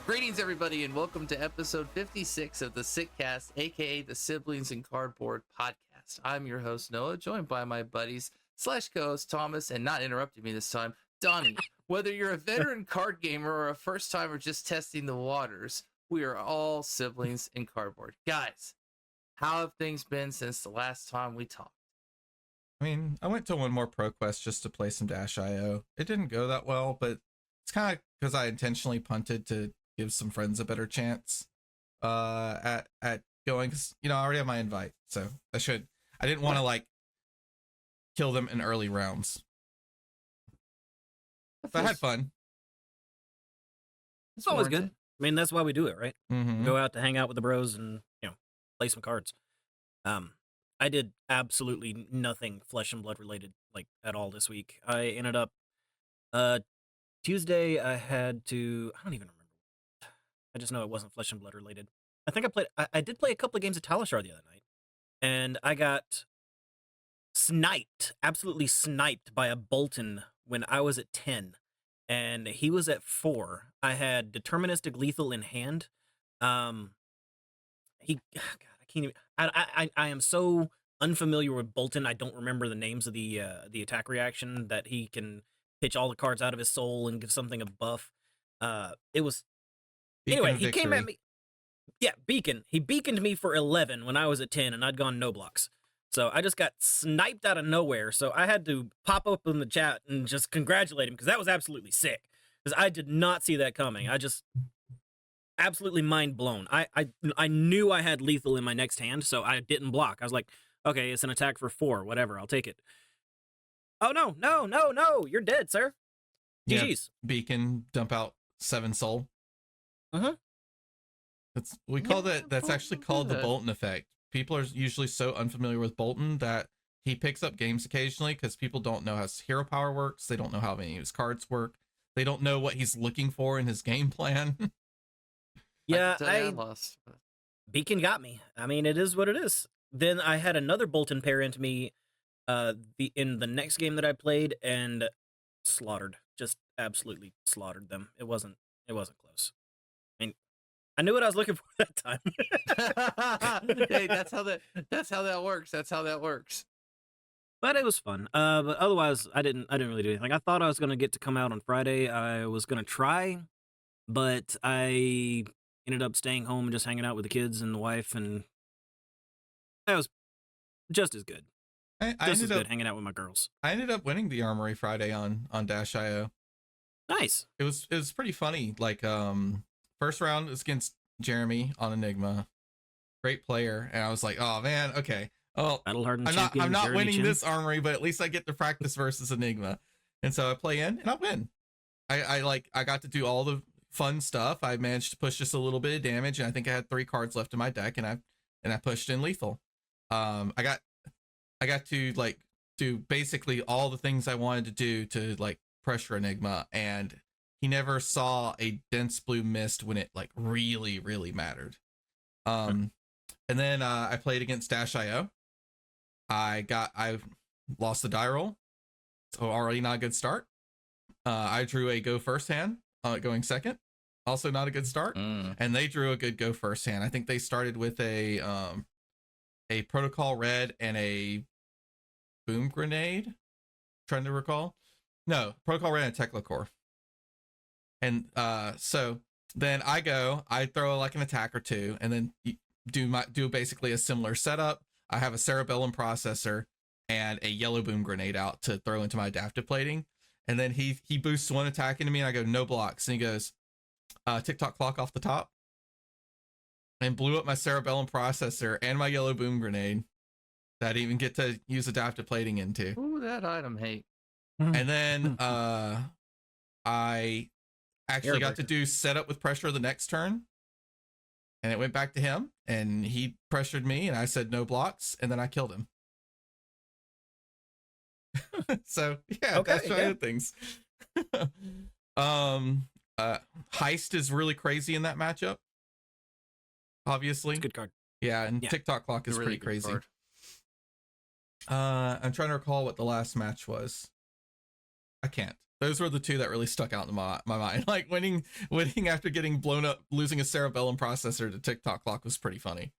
Greetings, everybody, and welcome to episode 56 of the Sickcast, aka the Siblings in Cardboard podcast. I'm your host, Noah, joined by my buddies / co-host Thomas, and not interrupting me this time, Donnie. Whether you're a veteran card gamer or a first timer just testing the waters, we are all siblings in cardboard. Guys, how have things been since the last time we talked? I mean, I went to one more Proquest just to play some .io. It didn't go that well, but it's kind of because I intentionally punted to give some friends a better chance at going, because I already have my invite, so I didn't want to kill them in early rounds. But I had fun. It's always good. I mean, that's why we do it, right? Mm-hmm. Go out to hang out with the bros and play some cards. I did absolutely nothing flesh and blood related at all this week. I ended up Tuesday I had to, I don't even remember. I just know it wasn't flesh and blood related. I think I did play a couple of games of Talishar the other night, and I got absolutely sniped by a Bolton when I was at 10, and he was at 4. I had deterministic lethal in hand. God, I can't even. I am so unfamiliar with Bolton. I don't remember the names of the attack reaction that he can pitch all the cards out of his soul and give something a buff. It was anyway. He came at me. Yeah, Beacon. He beaconed me for 11 when I was at 10, and I'd gone no blocks. So I just got sniped out of nowhere. So I had to pop up in the chat and just congratulate him, because that was absolutely sick. Because I did not see that coming. I just absolutely mind blown. I knew I had lethal in my next hand, so I didn't block. I was like, okay, it's an attack for 4, whatever, I'll take it. Oh no, you're dead, sir. GG's. Yeah, Beacon, dump out 7 soul. That's actually called the Bolton effect. People are usually so unfamiliar with Bolton that he picks up games occasionally because people don't know how his hero power works. They don't know how many of his cards work. They don't know what he's looking for in his game plan. Yeah, I lost. Beacon got me. I mean, it is what it is. Then I had another Bolton pair into me in the next game that I played, and slaughtered. Just absolutely slaughtered them. It wasn't close. I mean, I knew what I was looking for that time. Hey, that's how that works. That's how that works. But it was fun. But otherwise, I didn't really do anything. I thought I was gonna get to come out on Friday. I was gonna try, but I ended up staying home and just hanging out with the kids and the wife, and that was just as good. I ended up hanging out with my girls. I ended up winning the Armory Friday on .io. Nice. It was pretty funny. First round was against Jeremy on Enigma. Great player. And I was like, oh man, okay. Oh, Battle-hardened I'm not Jeremy winning Chin. this Armory, but at least I get to practice versus Enigma. And so I play in and I win. I got to do all the fun stuff. I managed to push just a little bit of damage, and I think I had 3 cards left in my deck, and I pushed in lethal. I got to do basically all the things I wanted to do to pressure Enigma, and he never saw a dense blue mist when it really, really mattered. And then I played against .io. I lost the die roll, so already not a good start. I drew a go first hand, going second, also not a good start. And they drew a good go first hand. I think they started with a Protocol Red and a Boom Grenade. Trying to recall. No, Protocol Red and a Teclacore. And so then I throw an attack or 2, and then do basically a similar setup. I have a Cerebellum Processor and a Yellow Boom Grenade out to throw into my adaptive plating. And then he boosts 1 attack into me, and I go no blocks. And he goes, tick-tock clock off the top. And blew up my Cerebellum Processor and my Yellow Boom Grenade that I even get to use adaptive plating into. Ooh, that item hate. And then I actually got to do setup with pressure the next turn. And it went back to him, and he pressured me, and I said no blocks, and then I killed him. So yeah, okay, that's one of the things. Heist is really crazy in that matchup. Obviously, It's a good card. Yeah, and tick-tock clock is Really pretty crazy. card. I'm trying to recall what the last match was. I can't. Those were the two that really stuck out in my mind. Like winning after getting blown up, losing a cerebellum processor to TikTok clock was pretty funny.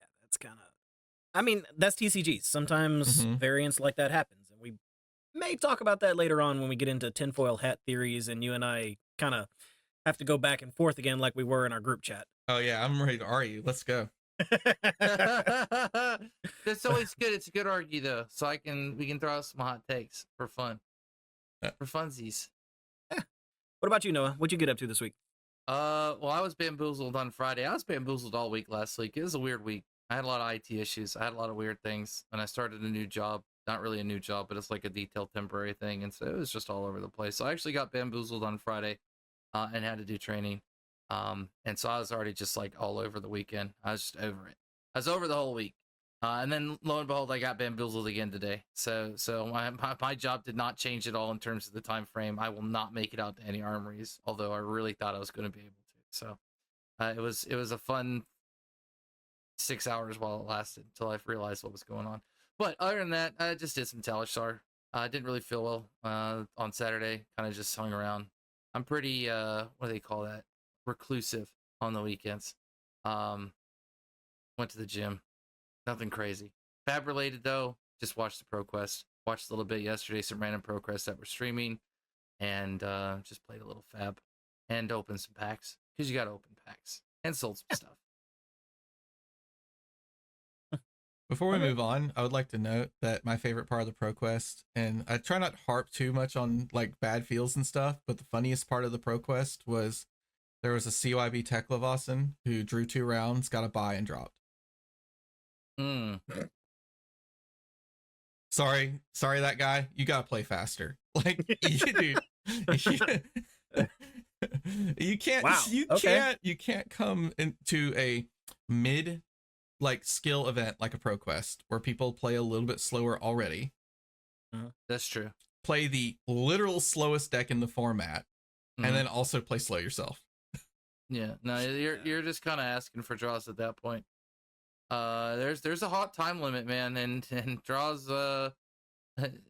Yeah, that's kind of. I mean, that's TCGs. Sometimes variants like that happens, and we may talk about that later on when we get into tinfoil hat theories, and you and I kind of have to go back and forth again, like we were in our group chat. Oh yeah, I'm ready to argue. Let's go. That's always good. It's a good argue though, so we can throw out some hot takes for fun, for funsies. What about you, Noah? What'd you get up to this week? Well, I was bamboozled on Friday. I was bamboozled all week last week. It was a weird week. I had a lot of IT issues. I had a lot of weird things, and I started a new job. Not really a new job, but it's like a detailed temporary thing, and so it was just all over the place. So I actually got bamboozled on Friday, and had to do training. And so I was already just like all over the weekend. I was just over it. I was over the whole week. And then lo and behold, I got bamboozled again today. So my job did not change at all in terms of the time frame. I will not make it out to any armories, although I really thought I was going to be able to. So it was a fun 6 hours while it lasted until I realized what was going on. But other than that, I just did some Talishar. I didn't really feel well on Saturday. Kind of just hung around. I'm pretty what do they call that? Reclusive on the weekends. Went to the gym. Nothing crazy. Fab related though. Just watched the Proquest. Watched a little bit yesterday. Some random Proquests that were streaming, and just played a little Fab and opened some packs because you got to open packs and sold some stuff. Before we move on, I would like to note that my favorite part of the Proquest, and I try not to harp too much on like bad feels and stuff, but the funniest part of the Proquest was there was a CYB Teklevasen who drew 2 rounds, got a buy, and dropped. Sorry, that guy. You gotta play faster. Like, dude, you can't. Wow. You can't come into a mid like skill event like a Proquest where people play a little bit slower already. That's true. Play the literal slowest deck in the format, and then also play slow yourself. Yeah, no, you're just kind of asking for draws at that point. There's a hot time limit, man, and draws. It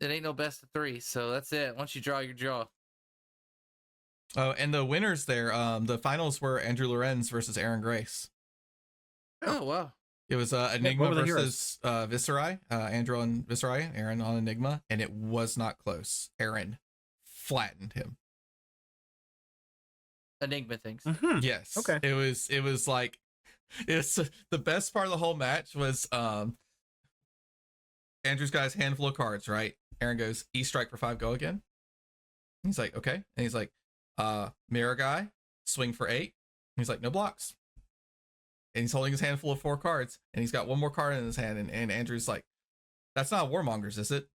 ain't no best of 3, so that's it. Once you draw, you draw. Oh, and the winners there, the finals were Andrew Lorenz versus Aaron Grace. Oh wow! It was Enigma versus Viserai, Andrew on Viserai, Aaron on Enigma, and it was not close. Aaron flattened him. Enigma things. Yes. Okay. It was like, it's the best part of the whole match was Andrew's got his handful of cards, right? Aaron goes, E strike for 5, go again. He's like, okay. And he's like, mirror guy, swing for 8. And he's like, no blocks. And he's holding his handful of 4 cards, and he's got one more card in his hand, and Andrew's like, that's not a Warmongers, is it?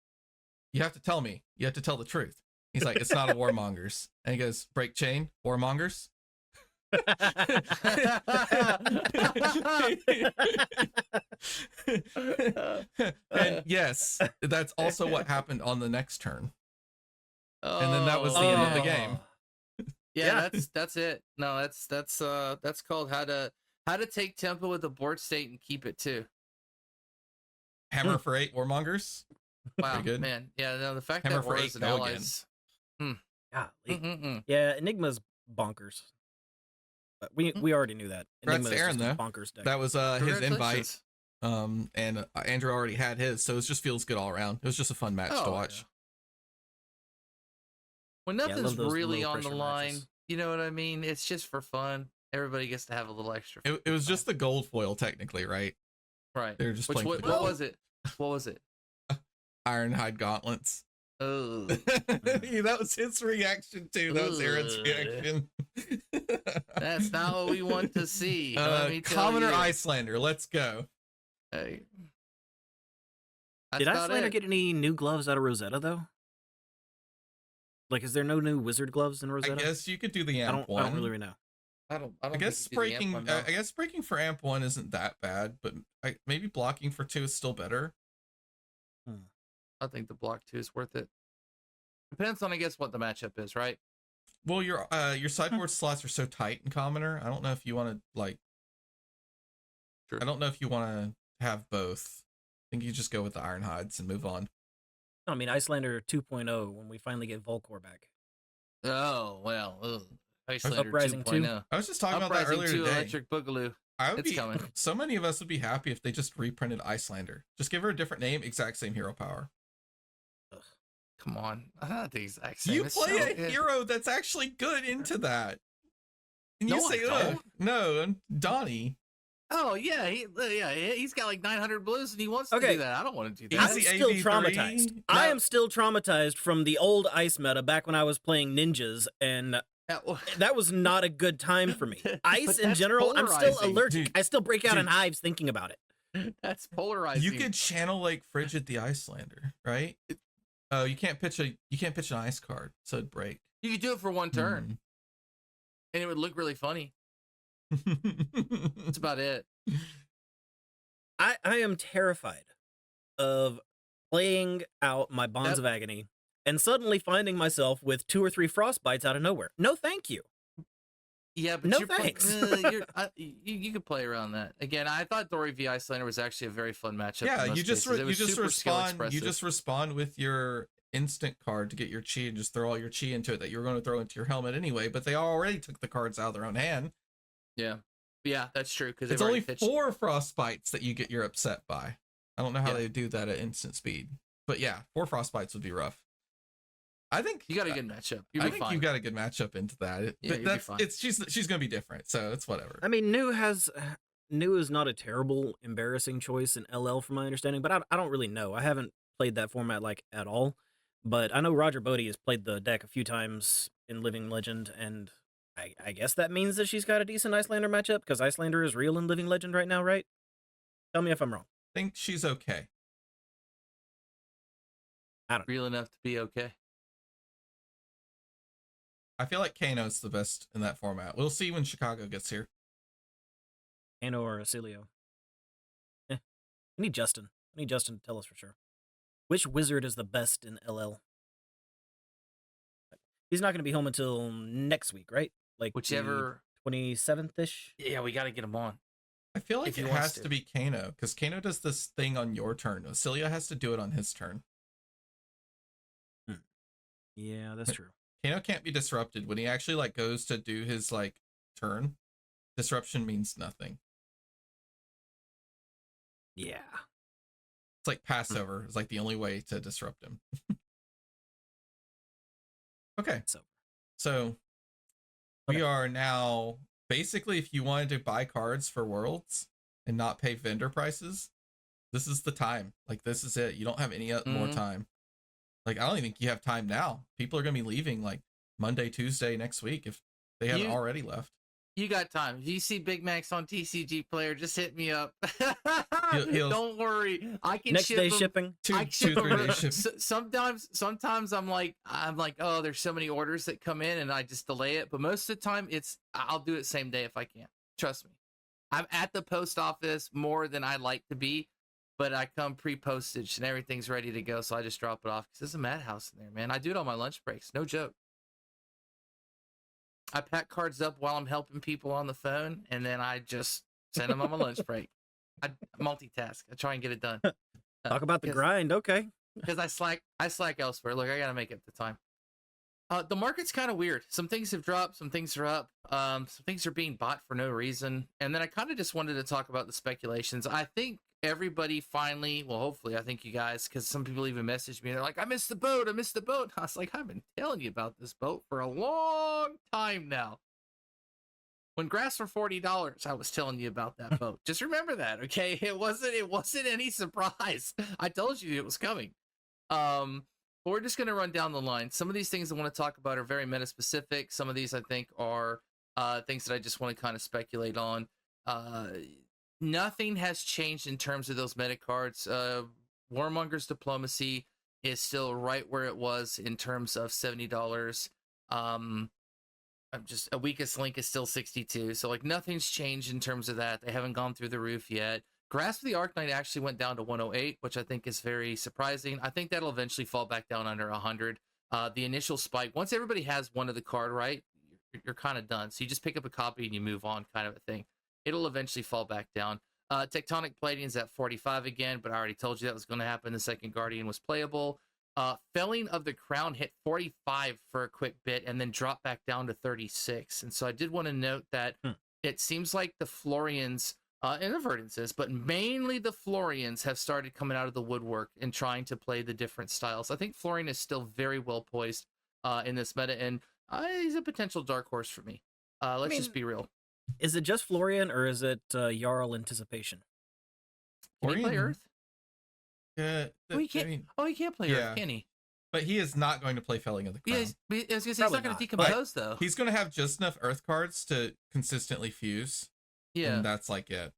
You have to tell me. You have to tell the truth. He's like, it's not a Warmongers. And he goes, break chain, Warmongers. And yes, that's also what happened on the next turn. And then that was the end of the game. Yeah, that's it. No, that's called how to take tempo with the board state and keep it too. Hammer for 8 Warmongers. Wow, good. Man. Yeah, no, the fact Hammer that for 8 Auras and go allies. Yeah, Enigma's bonkers. But we already knew that. Congrats to Aaron, though. Bonkers deck. That was his invite. And Andrew already had his, so it just feels good all around. It was just a fun match to watch. Yeah. When nothing's really on the line, matches. You know what I mean? It's just for fun. Everybody gets to have a little extra. It was just the gold foil, technically, right? Right. They were just playing. What was it? What was it? Ironhide gauntlets. Oh, that was his reaction too. That was Aaron's reaction. That's not what we want to see. Commoner Icelander, let's go. Hey. Did Icelander get any new gloves out of Rosetta though? Like, is there no new wizard gloves in Rosetta? I guess you could do the amp one. I don't really know. I guess breaking. I guess breaking for amp 1 isn't that bad, but maybe blocking for 2 is still better. I think the block 2 is worth it. Depends on, I guess, what the matchup is, right? Well, your sideboard slots are so tight in Commoner. I don't know if you want to like. True. I don't know if you want to have both. I think you just go with the Ironhides and move on. I mean, Icelander 2.0 when we finally get Volcor back. Oh, well. Icelander Uprising 2. 2.0. I was just talking about that Uprising earlier 2 today. Electric Boogaloo. I would It's be coming. so many of us would be happy if they just reprinted Icelander. Just give her a different name, exact same hero power. Come on. Not the exact same. You It's play so a good. hero that's actually good into that. And you No, say, I ugh. don't. No, Donnie. Oh, yeah. He's got like 900 blues and he wants to Okay. do that. I don't want to do Easy that. I'm still AV3. traumatized. I No. am still traumatized from the old ice meta back when I was playing ninjas, and that was not a good time for me. Ice But in that's general, I'm still polarizing. allergic. Dude, I still break out in dude. hives thinking about it. That's polarizing. You could channel like Frigid the Icelander, right? Oh, you can't pitch an ice card, so it'd break. You could do it for one turn and it would look really funny. That's about it. I am terrified of playing out my Bonds of Agony and suddenly finding myself with 2 or 3 frostbites out of nowhere. No, thank you. Yeah, but No you're thanks. you could play around that. Again, I thought Dory v Icelander was actually a very fun matchup. Yeah, in most you just cases. It was super skill respond. You expressive. just respond with your instant card to get your chi and just throw all your chi into it that you were going to throw into your helmet anyway. But they already took the cards out of their own hand. Yeah, that's true because It's only 4 frostbites that you get your upset by. I don't know how Yeah. they do that at instant speed, but yeah, 4 frostbites would be rough. I think you got a good matchup. You'll I be think fine. you got a good matchup into that. Yeah, you'll be fine. She's gonna be different, so it's whatever. I mean, New is not a terrible, embarrassing choice in LL from my understanding, but I don't really know. I haven't played that format like at all, but I know Roger Bodie has played the deck a few times in Living Legend, and I guess that means that she's got a decent Icelander matchup because Icelander is real in Living Legend right now, right? Tell me if I'm wrong. I think she's okay. Real enough to be okay. I feel like Kano's the best in that format. We'll see when Chicago gets here. Kano or Acilio. I need Justin. I need Justin to tell us for sure. Which wizard is the best in LL? He's not going to be home until next week, right? Like Whichever 27th-ish? Yeah, we got to get him on. I feel like If he it wants has to be Kano, because Kano does this thing on your turn. Ocilia has to do it on his turn. Yeah, that's true. Kano can't be disrupted. When he actually like goes to do his like turn, disruption means nothing. Yeah. It's like Passover. It's like the only way to disrupt him. Okay. So we are now basically, if you wanted to buy cards for Worlds and not pay vendor prices, this is the time. Like, this is it. You don't have any more time. Like, I don't even think you have time now. People are going to be leaving like Monday, Tuesday next week if they haven't already left. You got time. If you see Big Max on TCG Player, just hit me up. He'll- Don't worry. I can Next ship day them. shipping. I ship 2-3 them. day ship. Sometimes I'm like, oh, there's so many orders that come in and I just delay it. But most of the time I'll do it same day if I can. Trust me. I'm at the post office more than I like to be, but I come pre-postage and everything's ready to go. So I just drop it off because there's a madhouse in there, man. I do it on my lunch breaks. No joke. I pack cards up while I'm helping people on the phone, and then I just send them on my lunch break. I multitask. I try and get it done. Talk about the grind. Okay. Because I slack elsewhere. Look, I gotta make up the time. The market's kind of weird. Some things have dropped, some things are up, some things are being bought for no reason. And then I kind of just wanted to talk about the speculations. I think everybody finally, well, hopefully, I think you guys, because some people even messaged me. They're like, I missed the boat. I missed the boat. I was like, I've been telling you about this boat for a long time now. When grass for $40, I was telling you about that boat. Just remember that, okay? It wasn't any surprise. I told you it was coming. But we're just going to run down the line. Some of these things I want to talk about are very meta specific. Some of these I think are things that I just want to kind of speculate on. Nothing has changed in terms of those meta cards. Warmonger's Diplomacy is still right where it was in terms of $70. I'm just a Weakest Link is still 62. So like nothing's changed in terms of that. They haven't gone through the roof yet. Grasp of the Arcanite actually went down to 108, which I think is very surprising. I think that'll eventually fall back down under 100. The initial spike, once everybody has one of the card right, you're kind of done. So you just pick up a copy and you move on, kind of a thing. It'll eventually fall back down. Tectonic Plating is at 45 again, but I already told you that was going to happen. The second Guardian was playable. Felling of the Crown hit 45 for a quick bit and then dropped back down to 36. And so I did want to note that it seems like the Florians, and the Verdances, but mainly the Florians have started coming out of the woodwork and trying to play the different styles. I think Florian is still very well poised in this meta, and he's a potential dark horse for me. Let's just be real. Is it just Florian, or is it Jarl Anticipation? Can he play Earth? Yeah. He can't play Earth, can he? But he is not going to play Felling of the Crown. I was gonna say, he's not going to decompose, though. He's going to have just enough Earth cards to consistently fuse. Yeah. And that's like it.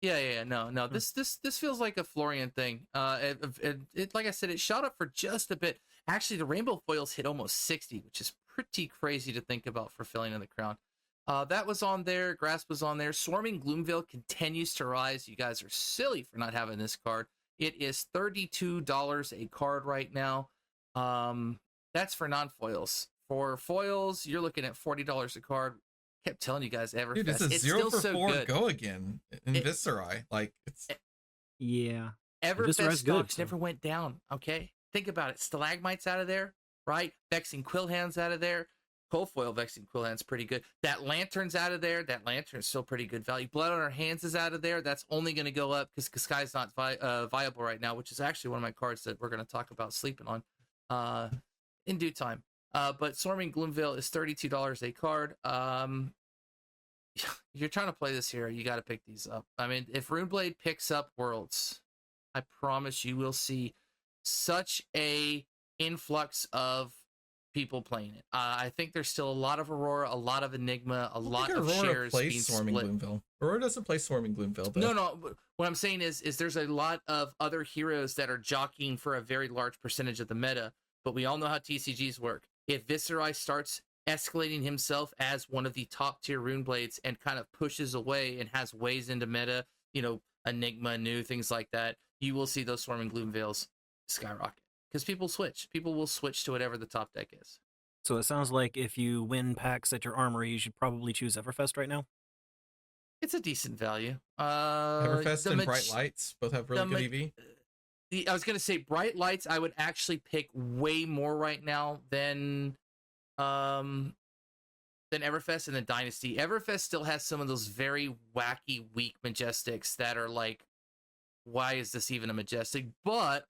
Yeah. No. This feels like a Florian thing. It like I said, it shot up for just a bit. Actually, the rainbow foils hit almost 60, which is pretty crazy to think about for Felling of the Crown. That was on there. Grasp was on there. Swarming Gloomveil continues to rise. You guys are silly for not having this card. It is $32 a card right now. That's for non-foils. For foils, you're looking at $40 a card. Kept telling you guys, Everfest. Dude, it's a 0 for 4 good. go again in Viscerai. Like, it's... Yeah. Everfest stocks never went down, okay? Think about it. Stalagmites out of there, right? Vexing Quillhands out of there. Coalfoil Vexing Quillhand's pretty good. That Lantern's out of there. That Lantern's still pretty good value. Blood on Our Hands is out of there. That's only going to go up because Sky's not viable right now, which is actually one of my cards that we're going to talk about sleeping on in due time. But Swarming Gloomveil is $32 a card. You're trying to play this here, you got to pick these up. I mean, if Runeblade picks up Worlds, I promise you will see such a influx of people playing it. I think there's still a lot of Aurora, a lot of Enigma, a lot of shares being Swarming split. Gloomveil. Aurora doesn't play Swarming Gloomveil. No. What I'm saying is there's a lot of other heroes that are jockeying for a very large percentage of the meta, but we all know how TCGs work. If Viscerai starts escalating himself as one of the top tier Runeblades and kind of pushes away and has ways into meta, Enigma, new things like that, you will see those Swarming Gloomveils skyrocket. Because people will switch to whatever the top deck is. So it sounds like if you win packs at your armory, you should probably choose Everfest right now. It's a decent value. Everfest and Bright Lights both have really good EV. I was going to say Bright Lights I would actually pick way more right now than Everfest and the Dynasty. Everfest still has some of those very wacky, weak Majestics that are like, why is this even a Majestic? But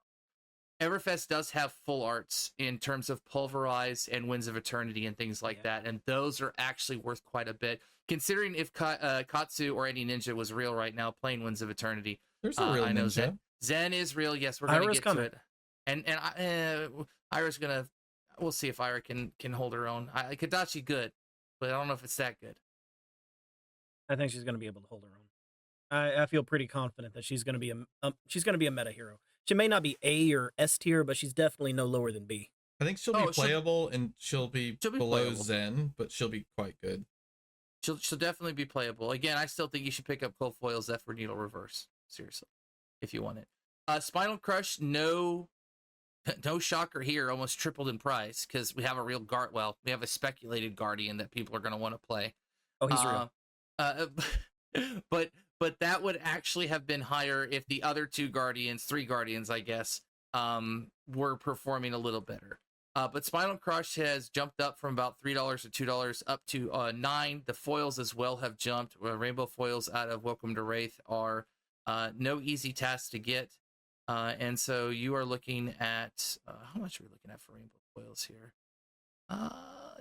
Everfest does have full arts in terms of Pulverize and Winds of Eternity and things like that, and those are actually worth quite a bit. Considering if Katsu or any ninja was real right now playing Winds of Eternity. There's a real ninja. Zen is real. Yes, we're going to get to it. And Ira's going to... We'll see if Ira can hold her own. Kadachi good, but I don't know if it's that good. I think she's going to be able to hold her own. I feel pretty confident that she's going to be a meta hero. She may not be A or S tier, but she's definitely no lower than B. I think she'll be playable, and she'll be below playable. Zen, but she'll be quite good. She'll definitely be playable. Again, I still think you should pick up Cold Foil Zephyr Needle Reverse. Seriously, if you want it. Spinal Crush, no shocker here, almost tripled in price because we have a real we have a speculated Guardian that people are going to want to play. Oh, he's real. But that would actually have been higher if the other three Guardians, I guess, were performing a little better. But Spinal Crush has jumped up from about $3 to $2 up to $9. The foils as well have jumped. Rainbow foils out of Welcome to Wraith are no easy task to get. And so you are looking at, how much are we looking at for rainbow foils here?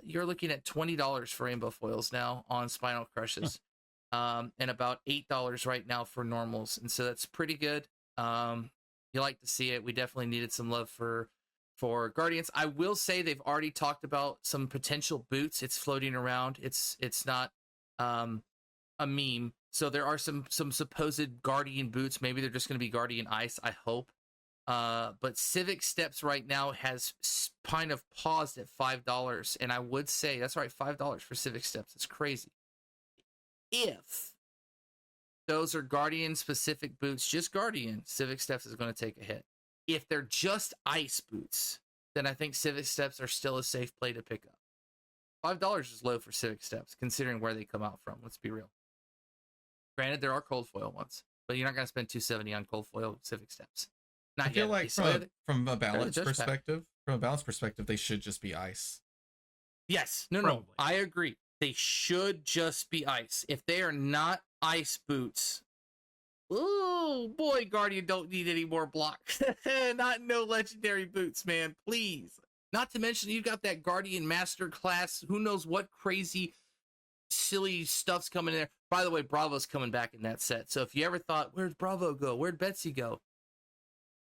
You're looking at $20 for rainbow foils now on Spinal Crushes. And about $8 right now for normals. And so that's pretty good. You like to see it. We definitely needed some love for Guardians. I will say they've already talked about some potential boots. It's floating around. It's not a meme. So there are some supposed Guardian boots. Maybe they're just going to be Guardian Ice, I hope. But Civic Steps right now has kind of paused at $5. And I would say, that's right, $5 for Civic Steps. It's crazy. If those are Guardian-specific boots, just Guardian, Civic Steps is going to take a hit. If they're just Ice boots, then I think Civic Steps are still a safe play to pick up. $5 is low for Civic Steps, considering where they come out from. Let's be real. Granted, there are cold foil ones, but you're not going to spend $270 on cold foil Civic Steps. Not I feel yet. like from a balance perspective, they should just be ice. Yes. No. Probably. I agree. They should just be ice. If they are not ice boots, oh boy, Guardian don't need any more blocks. Not no legendary boots, man. Please. Not to mention you've got that Guardian Master class. Who knows what crazy, silly stuff's coming in there. By the way, Bravo's coming back in that set. So if you ever thought, where'd Bravo go? Where'd Betsy go?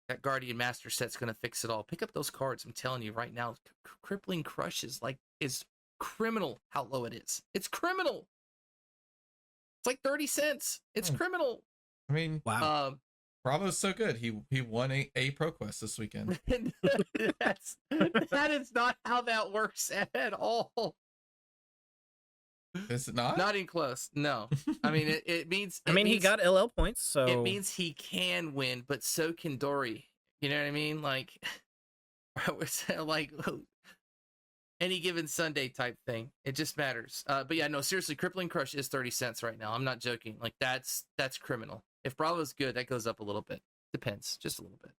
That Guardian Master set's going to fix it all. Pick up those cards. I'm telling you right now, Crippling Crush is criminal how low it is. It's criminal. It's like 30 cents. It's criminal. I mean, wow. Bravo's so good. He won a Proquest this weekend. That is not how that works at all. Is it not? Not even close. No. I mean, it means. He got LL points, so it means he can win, but so can Dory. You know what I mean? Like any given Sunday type thing. It just matters. But yeah, no, seriously, Crippling Crush is 30 cents right now. I'm not joking. Like that's criminal. If Bravo's good, that goes up a little bit. Depends, just a little bit.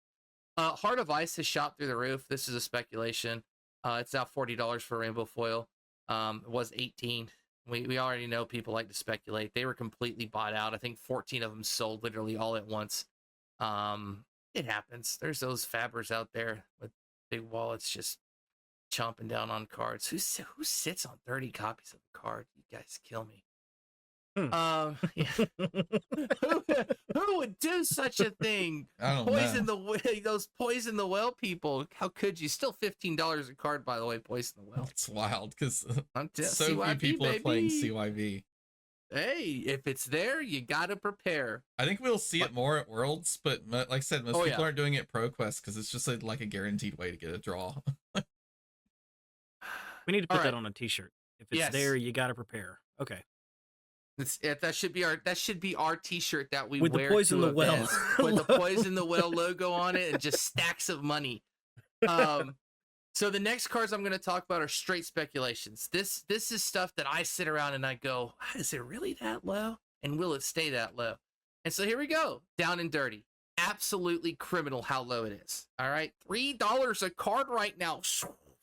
Heart of Ice has shot through the roof. This is a speculation. It's now $40 for Rainbow Foil. It was $18. We already know people like to speculate. They were completely bought out. I think 14 of them sold literally all at once. It happens. There's those fabbers out there with big wallets just chomping down on cards. Who sits on 30 copies of a card? You guys kill me. Yeah. who would do such a thing? I don't know. Those Poison the Well people. How could you? Still $15 a card, by the way. Poison the Well. It's wild because so CYV, few people baby. are playing CYV. Hey, if it's there, you gotta prepare. I think we'll see it more at Worlds, but like I said, most people aren't doing it at ProQuest because it's just like a guaranteed way to get a draw. We need to put that on a t-shirt. If it's there, you gotta prepare. Okay. That should be our t-shirt that we with wear the Poison to the Well events, with the Poison the Well logo on it and just stacks of money. So the next cards I'm going to talk about are straight speculations. This is stuff that I sit around and I go, is it really that low? And will it stay that low? And so here we go. Down and Dirty. Absolutely criminal how low it is. All right. $3 a card right now.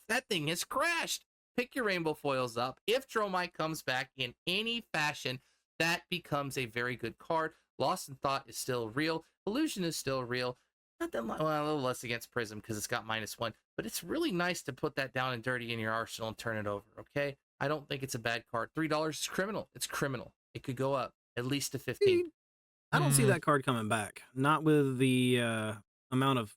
That thing has crashed. Pick your rainbow foils up. If Dromite comes back in any fashion, that becomes a very good card. Lost in Thought is still real. Illusion is still real. Not that much, well, a little less against Prism because it's got -1. But it's really nice to put that down and dirty in your arsenal and turn it over, okay? I don't think it's a bad card. $3 is criminal. It's criminal. It could go up at least to 15. I don't see that card coming back. Not with the amount of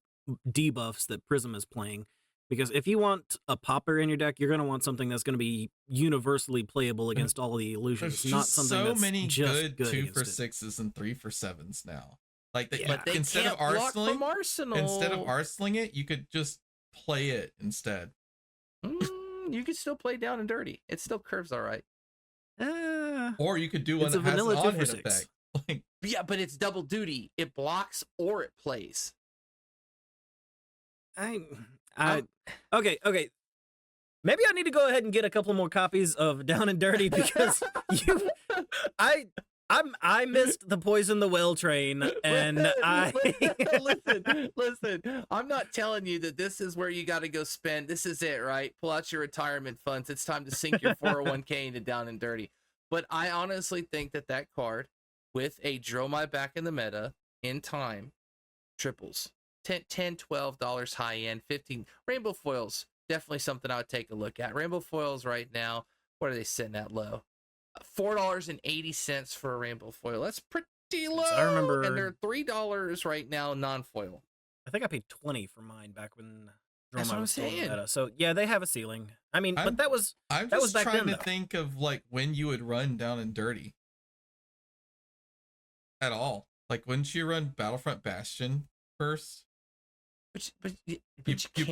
debuffs that Prism is playing. Because if you want a popper in your deck, you're going to want something that's going to be universally playable against all the illusions. There's not just something so that's many just good 2 for against it. 6s and 3 for 7s now. Like But they instead can't of block from arsenaling, it, you could just play it instead. You could still play down and dirty. It still curves all right. Or you could do one that has an on-hit effect. Yeah, but it's double duty. It blocks or it plays. Okay. Maybe I need to go ahead and get a couple more copies of Down and Dirty because I missed the Poison the Well train, and listen. I'm not telling you that this is where you got to go spend. This is it, right? Pull out your retirement funds. It's time to sink your 401k into Down and Dirty. But I honestly think that card with a Dromai back in the meta in time triples. $10, $12 high end, 15 rainbow foils. Definitely something I would take a look at. Rainbow foils right now, what are they sitting at low? $4.80 for a rainbow foil. That's pretty low. I remember, and they're $3 right now non-foil. I think I paid $20 for mine back when That's what I'm was still in saying. meta. So yeah, they have a ceiling. I mean, but that was I'm that just was back trying then, to think of like when you would run Down and Dirty at all. Like, wouldn't you run Battlefront Bastion first? But you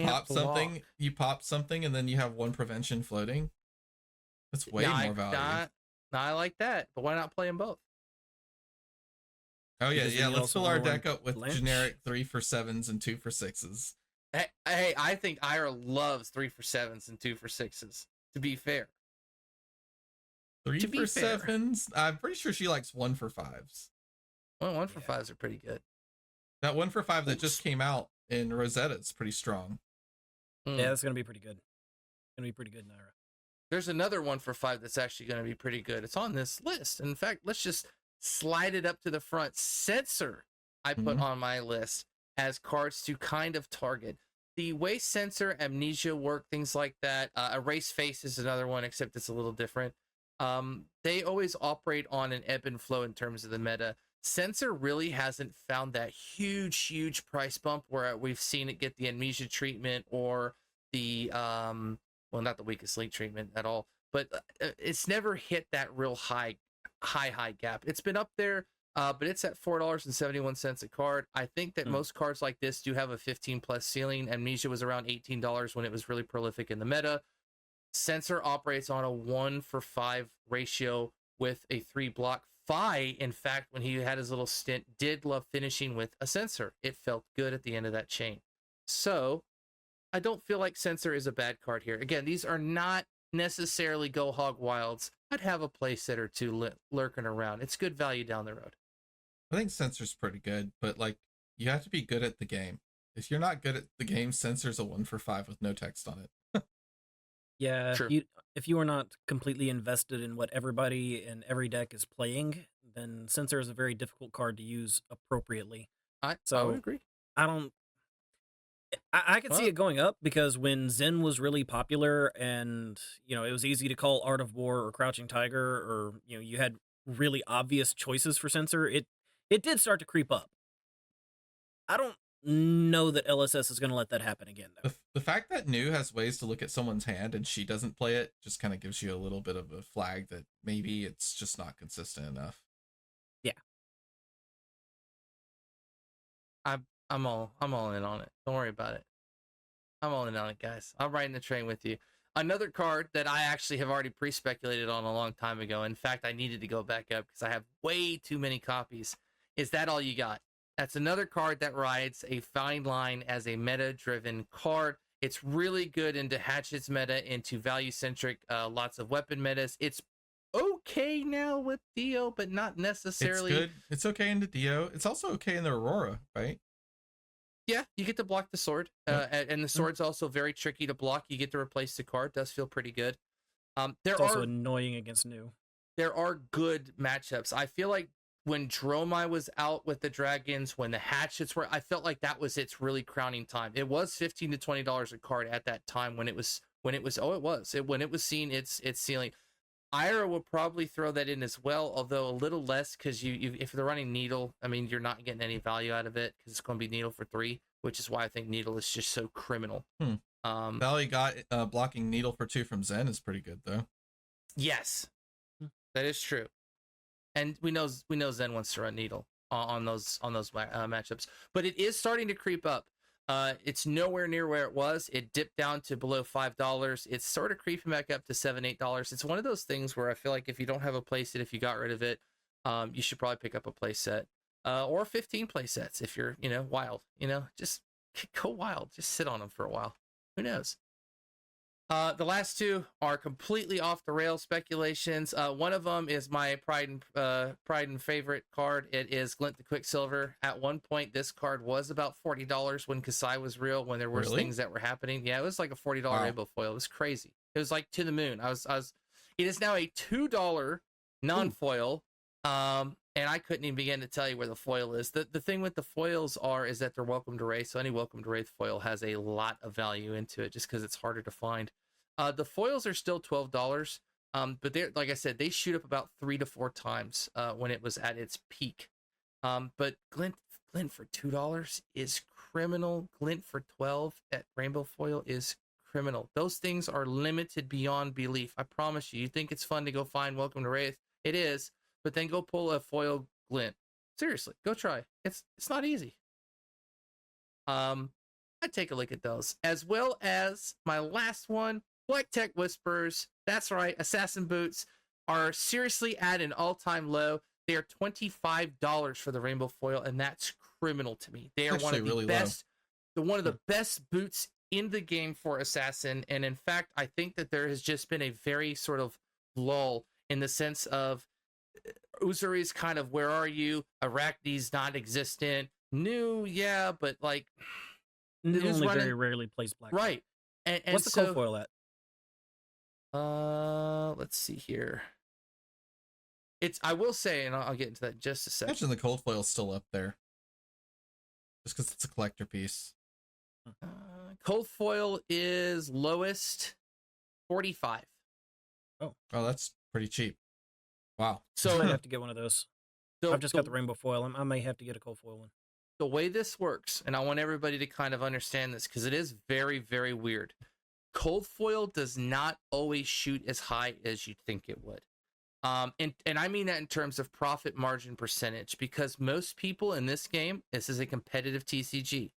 pop something. You pop something, and then you have 1 prevention floating. That's way more value. I like that, but why not play them both? Oh yeah, Because yeah. we Let's also fill our want deck up with Blanche. generic 3 for 7s and 2 for 6s. Hey, I think Ira loves 3 for 7s and 2 for 6s. To be fair, 3 for 7s. I'm pretty sure she likes 1 for 5s. well, 1 for 5s are pretty good. That 1 for 5 that just came out in Rosetta is pretty strong. Yeah, that's gonna be pretty good. Gonna be pretty good, Naira. There's another 1 for 5 that's actually going to be pretty good. It's on this list. In fact, let's just slide it up to the front. Sensor, I put on my list as cards to kind of target. The way Sensor, Amnesia work, things like that. Erase Face is another one, except it's a little different. They always operate on an ebb and flow in terms of the meta. Sensor really hasn't found that huge price bump where we've seen it get the Amnesia treatment or the well, not the weakest link treatment at all, but it's never hit that real high gap. It's been up there, but it's at $4.71 a card. I think that most cards like this do have a 15 plus ceiling. Amnesia was around $18 when it was really prolific in the meta. Sensor operates on a 1 for 5 ratio with a 3 block. Fi, in fact, when he had his little stint, did love finishing with a Sensor. It felt good at the end of that chain. So I don't feel like Sensor is a bad card here. Again, these are not necessarily go hog wilds. I'd have a playset or two lurking around. It's good value down the road. I think Sensor's pretty good, but like you have to be good at the game. If you're not good at the game, Sensor's a 1 for 5 with no text on it. Yeah, Sure. if you are not completely invested in what everybody in every deck is playing, then Sensor is a very difficult card to use appropriately. I So would agree. I could see it going up because when Zen was really popular and, it was easy to call Art of War or Crouching Tiger or, you had really obvious choices for Sensor, it did start to creep up. I don't know that LSS is going to let that happen again, though. The fact that Nu has ways to look at someone's hand and she doesn't play it just kind of gives you a little bit of a flag that maybe it's just not consistent enough. Yeah. I'm all in on it. Don't worry about it. I'm all in on it, guys. I'm riding the train with you. Another card that I actually have already pre-speculated on a long time ago. In fact, I needed to go back up because I have way too many copies. Is That All You Got? That's another card that rides a fine line as a meta-driven card. It's really good into Hatchet's meta, into value-centric, lots of weapon metas. It's okay now with Dio, but not necessarily. It's good. It's okay in the Dio. It's also okay in the Aurora, right? Yeah, you get to block the sword, and the sword's also very tricky to block. You get to replace the card. Does feel pretty good. It's also annoying against Nu. There are good matchups. I feel like when Dromai was out with the dragons, when the hatchets were, I felt like that was its really crowning time. It was $15 to $20 a card at that time when it was seeing its ceiling. Ira will probably throw that in as well, although a little less because if they're running Needle, I mean, you're not getting any value out of it because it's going to be Needle for 3, which is why I think Needle is just so criminal. Valley got blocking Needle for 2 from Zen is pretty good though. Yes, that is true, and we know Zen wants to run Needle on those matchups, but it is starting to creep up. It's nowhere near where it was. It dipped down to below $5. It's sort of creeping back up to $7-8. It's one of those things where I feel like if you don't have a playset, if you got rid of it, you should probably pick up a playset, or 15 playsets if you're, wild. Just go wild. Just sit on them for a while. Who knows? The last two are completely off the rail speculations. One of them is my pride and favorite card. It is Glint the Quicksilver. At one point, this card was about $40 when Kasai was real, when there were things that were happening. Yeah, it was like a $40 rainbow foil. It was crazy. It was like to the moon. It is now a $2 non-foil. And I couldn't even begin to tell you where the foil is. The thing with the foils is that they're Welcome to Wraith. So any Welcome to Wraith foil has a lot of value into it just because it's harder to find. The foils are still $12, but they're, like I said, they shoot up about 3 to 4 times when it was at its peak. But Glint for $2 is criminal. Glint for 12 at Rainbow Foil is criminal. Those things are limited beyond belief. I promise you. You think it's fun to go find Welcome to Wraith? It is, but then go pull a foil Glint. Seriously, go try. It's not easy. I'd take a look at those, as well as my last one. Black Tech Whispers, that's right, Assassin Boots are seriously at an all-time low. They are $25 for the Rainbow Foil, and that's criminal to me. They are one of the best boots in the game for Assassin, and in fact, I think that there has just been a very sort of lull in the sense of Uzuri's kind of where are you? Arachne's non-existent. New, yeah, but like New who's only running very rarely plays black. right. And What's the so cold foil at? let's see here. I will say, and I'll get into that in just a second. Imagine the cold foil's still up there. Just because it's a collector piece. Cold foil is lowest 45. Oh, that's pretty cheap. Wow. So I So might have to get one of those. I've just got the rainbow foil. I may have to get a cold foil one. the way this works, and I want everybody to kind of understand this because it is very, very weird. Cold foil does not always shoot as high as you'd think it would. And I mean that in terms of profit margin percentage, because most people in this game, this is a competitive TCG,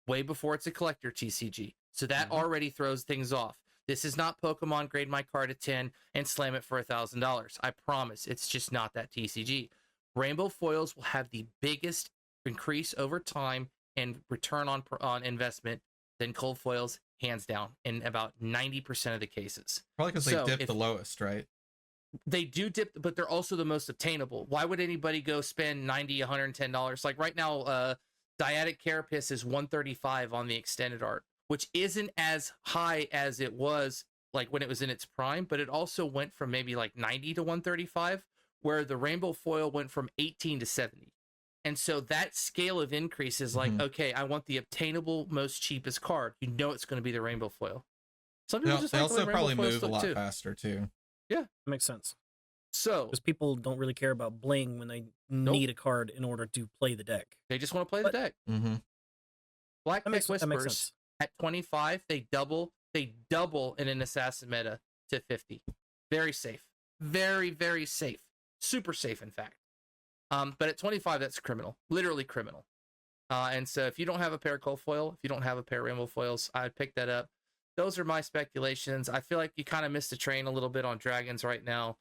way before it's a collector TCG. So that already throws things off. This is not Pokemon grade my card at 10 and slam it for $1,000. I promise, it's just not that TCG. Rainbow foils will have the biggest increase over time and return on investment than cold foils, hands down, in about 90% of the cases. Probably because they dip the lowest, right? They do dip, but they're also the most obtainable. Why would anybody go spend $90, $110? Like right now, Dyadic Carapace is $135 on the extended art, which isn't as high as it was like when it was in its prime, but it also went from maybe like 90 to 135, where the rainbow foil went from 18 to 70. And so that scale of increase is like, okay, I want the obtainable, most cheapest card. You know it's going to be the rainbow foil. Some people They also probably move a lot faster too. Yeah, that makes sense. So because people don't really care about bling when they need a card in order to play the deck. They just want to play the deck. Black Deck Whispers at 25, they double in an assassin meta to 50. Very safe. Very, very safe. Super safe, in fact. But at 25, that's criminal. Literally criminal. And so if you don't have a pair of cold foil, if you don't have a pair of rainbow foils, I'd pick that up. Those are my speculations. I feel like you kind of missed the train a little bit on dragons right now.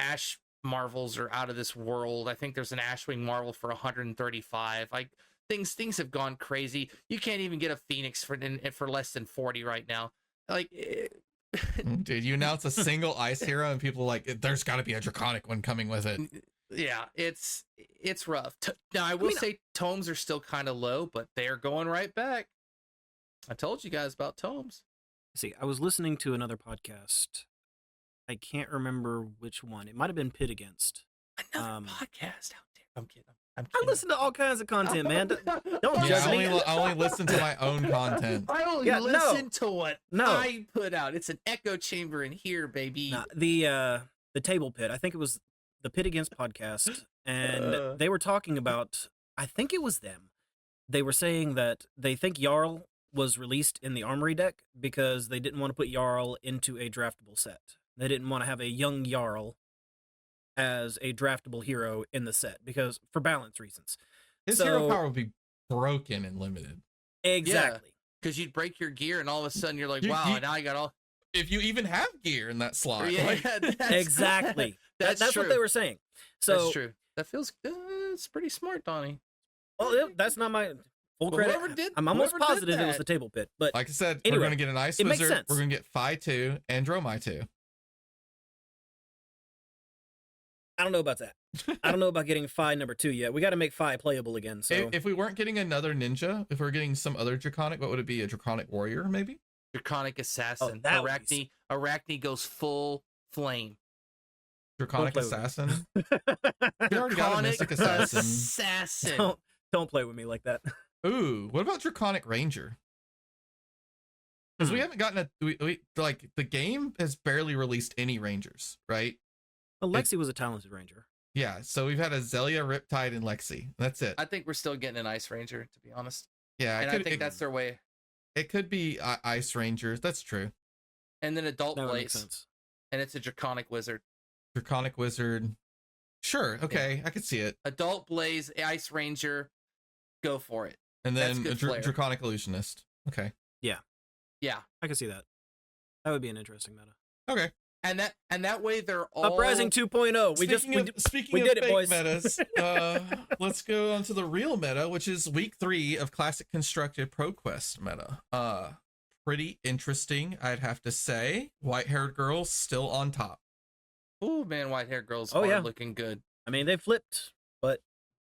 Ash Marvels are out of this world. I think there's an Ashwing Marvel for 135. Like things have gone crazy. You can't even get a Phoenix for less than 40 right now. Like, dude, you announce a single ice hero and people are like, there's got to be a draconic one coming with it. Yeah, it's rough. Now I will say tomes are still kind of low, but they're going right back. I told you guys about tomes. See, I was listening to another podcast. I can't remember which one. It might have been Pit Against. Another podcast out there. I'm kidding. I listen to all kinds of content, man. Don't judge me. I only listen to my own content. I only listen to what I put out. It's an echo chamber in here, baby. The Table Pit. I think it was the Pit Against podcast, and they were talking about. I think it was them. They were saying that they think Jarl was released in the Armory deck because they didn't want to put Jarl into a draftable set. They didn't want to have a young Jarl as a draftable hero in the set because for balance reasons. His hero power would be broken and limited. Exactly. Because you'd break your gear and all of a sudden you're like, wow, now I got all... If you even have gear in that slot. Yeah, exactly. That's what they were saying. So that's true. That feels good. It's pretty smart, Donnie. Well, that's not my... full credit. I'm almost positive it was the Table Pit. But like I said, anyway, we're going to get an Ice Wizard. We're going to get Phi 2 and Dromai 2. I don't know about that. I don't know about getting Phi number 2 yet. We got to make Phi playable again. So if we weren't getting another ninja, if we were getting some other draconic, what would it be? A draconic warrior, maybe? Draconic assassin. Arachne goes full flame. Draconic assassin. We already got a mystic assassin. Don't play with me like that. Ooh, what about Draconic Ranger? Because we haven't gotten like the game has barely released any Rangers, right? Well, Lexi was a talented Ranger. Yeah, so we've had a Zelia, Riptide, and Lexi. That's it. I think we're still getting an Ice Ranger, to be honest. Yeah, I think that's their way. It could be Ice Rangers. That's true. And then Adult Blaze. And it's a Draconic Wizard. Draconic Wizard. Sure. Okay, I could see it. Adult Blaze, Ice Ranger. Go for it. And then a Draconic Illusionist. Okay. Yeah. Yeah. I can see that. That would be an interesting meta. Okay. And that way they're all Uprising 2.0. We did it, boys. Metas, let's go on to the real meta, which is week 3 of Classic Constructed Proquest meta. Pretty interesting, I'd have to say. White-haired girls still on top. Oh man, white-haired girls are looking good. I mean, they flipped, but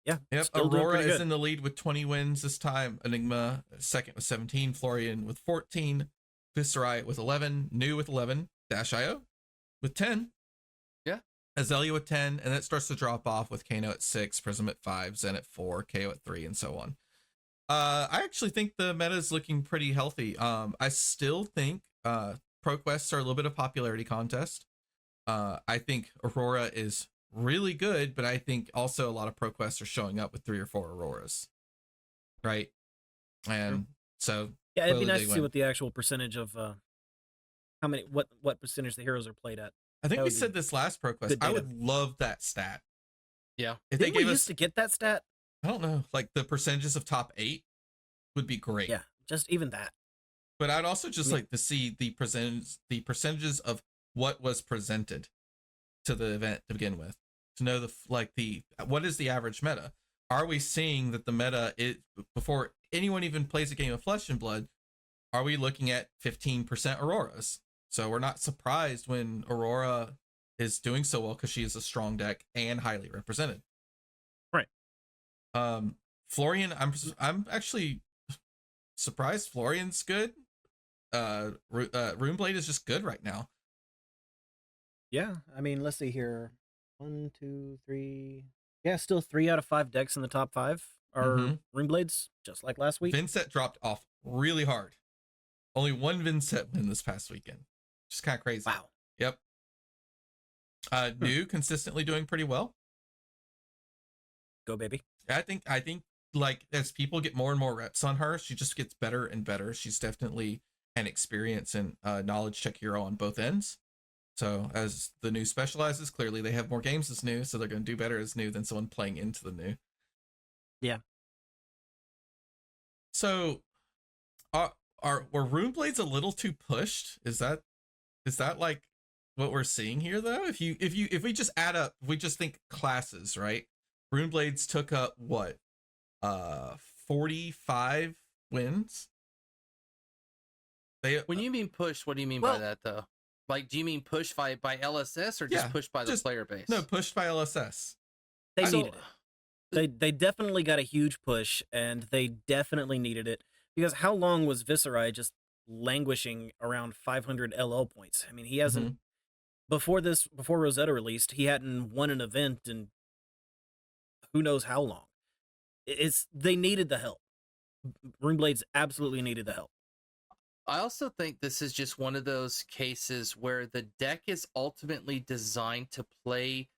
Yeah. Yep. Still doing Aurora pretty is good. in the lead with 20 wins this time. Enigma second with 17. Florian with 14. Viscerai with 11. New with 11. Dash.io with 10. Yeah. Azalea with 10. And it starts to drop off with Kano at 6, Prism at 5, Zen at 4, KO at 3, and so on. I actually think the meta is looking pretty healthy. I still think ProQuests are a little bit of popularity contest. I think Aurora is really good, but I think also a lot of ProQuests are showing up with 3 or 4 Auroras, right? And so Yeah, it'd be clearly nice they to see win. what the actual percentage of what percentage the heroes are played at. I think that we would said be this last ProQuest. good I data. would love that stat. Yeah. If Didn't they we gave used us, to get that stat? I don't know, like the percentages of top 8 would be great. Yeah, just even that. But I'd also just I mean- like to see the percentages of what was presented to the event to begin with, to know what is the average meta. Are we seeing that the meta is, before anyone even plays a game of Flesh and Blood, are we looking at 15% Auroras? So we're not surprised when Aurora is doing so well because she is a strong deck and highly represented. Right. Florian, I'm actually surprised Florian's good. Runeblade is just good right now. Yeah, I mean, let's see here. 1, 2, 3. Yeah, still 3 out of 5 decks in the top 5 are Runeblades, just like last week. Vincent dropped off really hard. Only one Vincent win this past weekend. Just kind of crazy. Wow. Yep. New consistently doing pretty well. Go, baby. I think like as people get more and more reps on her, she just gets better and better. She's definitely an experience and knowledge check hero on both ends. So as the new specializes, clearly they have more games as new, so they're going to do better as new than someone playing into the new. Yeah. So were Runeblades a little too pushed? Is that like what we're seeing here though? If we just add up, we just think classes, right? Runeblades took up what? 45 wins. When you mean push, what do you mean by that though? Like, do you mean push by LSS or just push by the player base? No, pushed by LSS. They needed it. They definitely got a huge push, and they definitely needed it. Because how long was Viscerai just languishing around 500 LL points? I mean, he hasn't... Before Rosetta released, he hadn't won an event in who knows how long. They needed the help. Runeblades absolutely needed the help. I also think this is just one of those cases where the deck is ultimately designed to play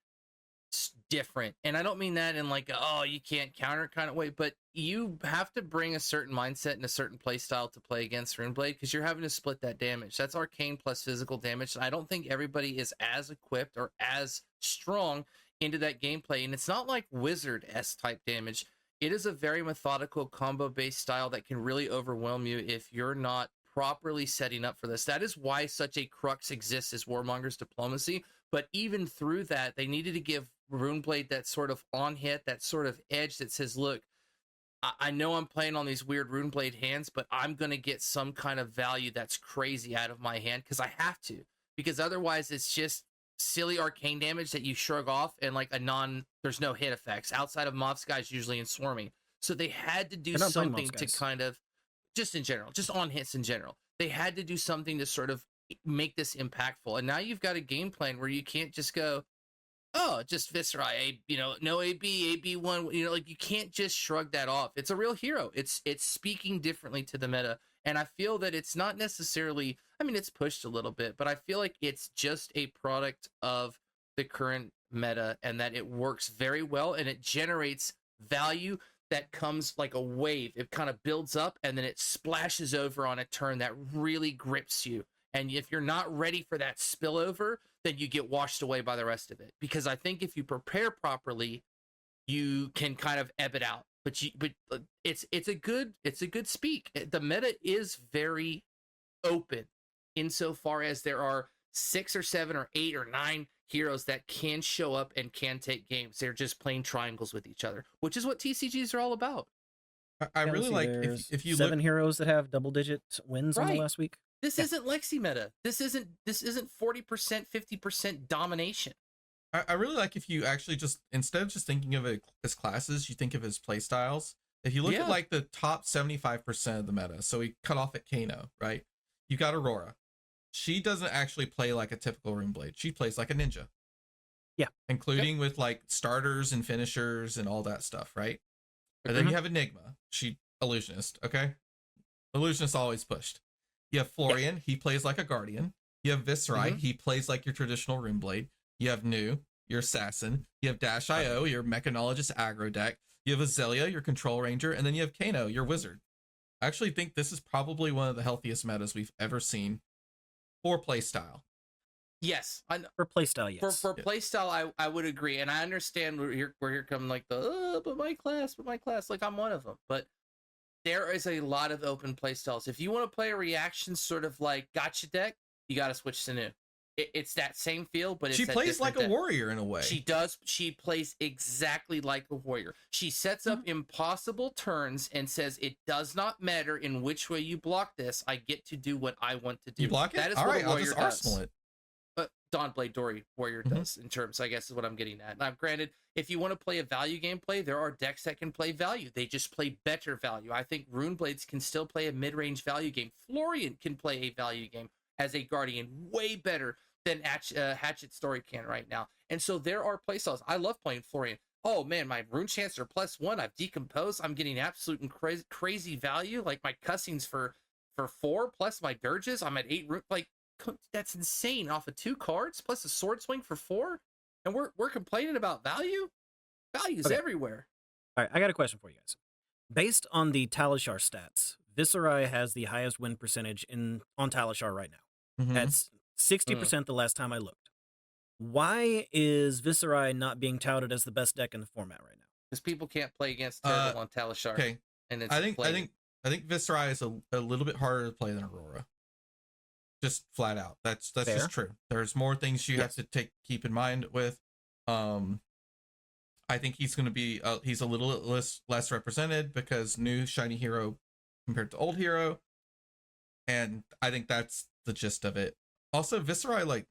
different. And I don't mean that in like, oh, you can't counter kind of way, but you have to bring a certain mindset and a certain play style to play against Runeblade because you're having to split that damage. That's arcane plus physical damage. And I don't think everybody is as equipped or as strong into that gameplay. And it's not like Wizard-esque type damage. It is a very methodical combo-based style that can really overwhelm you if you're not properly setting up for this. That is why such a crux exists as Warmonger's Diplomacy. But even through that, they needed to give Runeblade that sort of on-hit, that sort of edge that says, look, I know I'm playing on these weird Runeblade hands, but I'm going to get some kind of value that's crazy out of my hand because I have to. Because otherwise, it's just silly arcane damage that you shrug off and like there's no hit effects. Outside of Moth Skies usually in Swarming. So they had to do something to kind of, just in general, just on hits in general. They had to do something to sort of make this impactful. And now you've got a game plan where you can't just go, oh, just Viscerai, no AB, AB1, like you can't just shrug that off. It's a real hero. It's speaking differently to the meta. And I feel that it's not necessarily, I mean, it's pushed a little bit, but I feel like it's just a product of the current meta and that it works very well and it generates value that comes like a wave. It kind of builds up and then it splashes over on a turn that really grips you. And if you're not ready for that spillover, then you get washed away by the rest of it. Because I think if you prepare properly, you can kind of ebb it out. But it's a good speak. The meta is very open insofar as there are 6 or 7 or 8 or 9 heroes that can show up and can take games. They're just playing triangles with each other, which is what TCGs are all about. I really like if you 7 heroes that have double-digit wins on the last week. This isn't Lexi meta. This isn't 40%, 50% domination. I really like if you actually just, instead of just thinking of it as classes, you think of it as play styles. If you look at like the top 75% of the meta, so we cut off at Kano, right? You got Aurora. She doesn't actually play like a typical Runeblade. She plays like a ninja. Yeah. Including with like starters and finishers and all that stuff, right? And then you have Enigma. She illusionist, okay? Illusionist always pushed. You have Florian, he plays like a guardian. You have Viserai, he plays like your traditional Runeblade. You have Nu, your assassin. You have Dash.io, your mechanologist aggro deck. You have Azalea, your control ranger, and then you have Kano, your wizard. I actually think this is probably one of the healthiest metas we've ever seen for playstyle. Yes, for playstyle, yes. For playstyle, I would agree, and I understand where here come like the but my class, like I'm one of them. But there is a lot of open playstyles. If you want to play a reaction sort of like gotcha deck, you got to switch to Nu. It's that same feel, but she plays like a warrior in a way. She does. She plays exactly like a warrior. She sets up impossible turns and says, "It does not matter in which way you block this. I get to do what I want to do." You block it? That is all what right, a warrior I'll just does. arsenal it. Dawnblade Dory Warrior does in terms, I guess, is what I'm getting at. Now, granted, if you want to play a value gameplay, there are decks that can play value. They just play better value. I think Runeblades can still play a mid-range value game. Florian can play a value game as a Guardian way better than Hatchet Story can right now. And so there are playstyles. I love playing Florian. Oh man, my Rune Chancer +1, I've decomposed. I'm getting absolute and crazy value. Like my cussings for 4 plus my dirges. I'm at 8 root. Like, that's insane off of 2 cards plus a sword swing for 4, and we're complaining about value. Value's everywhere. All right, I got a question for you guys. Based on the Talishar stats, Viserai has the highest win percentage on Talishar right now. That's 60% the last time I looked. Why is Viserai not being touted as the best deck in the format right now? Because people can't play against terrible on Talishar. Okay, and it's I think Viserai is a little bit harder to play than Aurora. Just flat out. That's Fair. Just true. There's more things you have to keep in mind with. I think he's going to be he's a little less represented because new shiny hero compared to old hero, and I think that's the gist of it. Also, Viserai, like,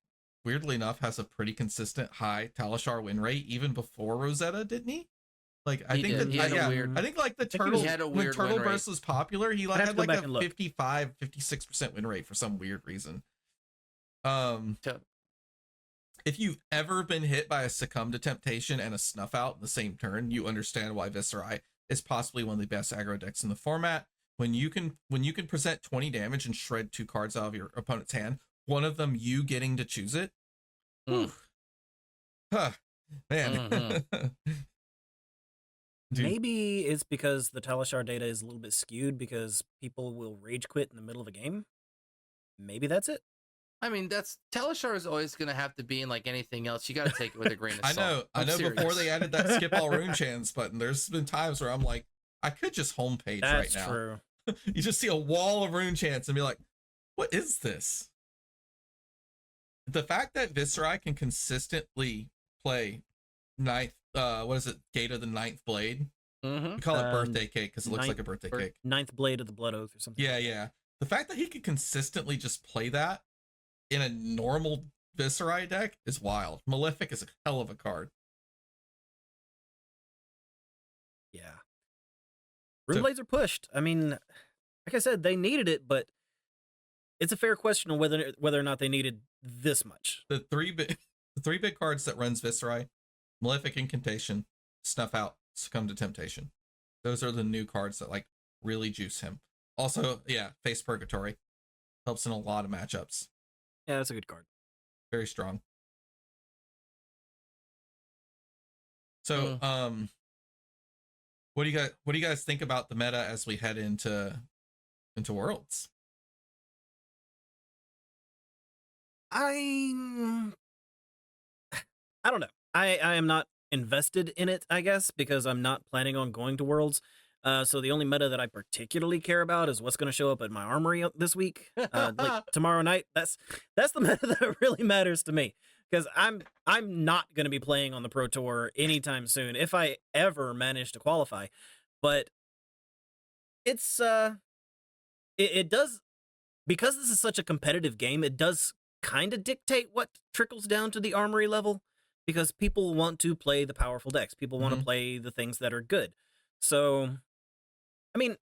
weirdly enough, has a pretty consistent high Talishar win rate even before Rosetta, didn't he? Like, I think I think like the turtle when Turtle Burst was popular, he like had like a 56% win rate for some weird reason. If you've ever been hit by a Succumb to Temptation and a Snuff Out in the same turn, you understand why Viserai is possibly one of the best aggro decks in the format. When you can present 20 damage and shred 2 cards out of your opponent's hand, one of them you getting to choose it. Huh, man. Maybe it's because the Talishar data is a little bit skewed because people will rage quit in the middle of a game. Maybe that's it. I mean, Talishar is always going to have to be in like anything else. You got to take it with a grain of salt. I know. Serious. Before they added that skip all rune chants button, there's been times where I'm like, I could just homepage right now. That's true. You just see a wall of rune chants and be like, what is this? The fact that Viserai can consistently play Gate of the Ninth Blade? We call it birthday cake because it looks like a birthday cake. Ninth Blade of the Blood Oath or something. Yeah. The fact that he could consistently just play that in a normal Viserai deck is wild. Malefic is a hell of a card. Yeah. Runeblades are pushed. I mean, like I said, they needed it, but it's a fair question on whether or not they needed this much. The three big cards that runs Viserai: Malefic Incantation, Snuff Out, Succumb to Temptation. Those are the new cards that like really juice him. Also, Face Purgatory helps in a lot of matchups. Yeah, that's a good card. Very strong. So, what do you guys think about the meta as we head into Worlds? I don't know. I am not invested in it, I guess, because I'm not planning on going to Worlds. So the only meta that I particularly care about is what's going to show up at my armory this week, like tomorrow night. That's the meta that really matters to me, because I'm not going to be playing on the Pro Tour anytime soon if I ever manage to qualify. But it's it does, because this is such a competitive game. It does kind of dictate what trickles down to the armory level, because people want to play the powerful decks. People want to Mhm. play the things that are good. So, I mean,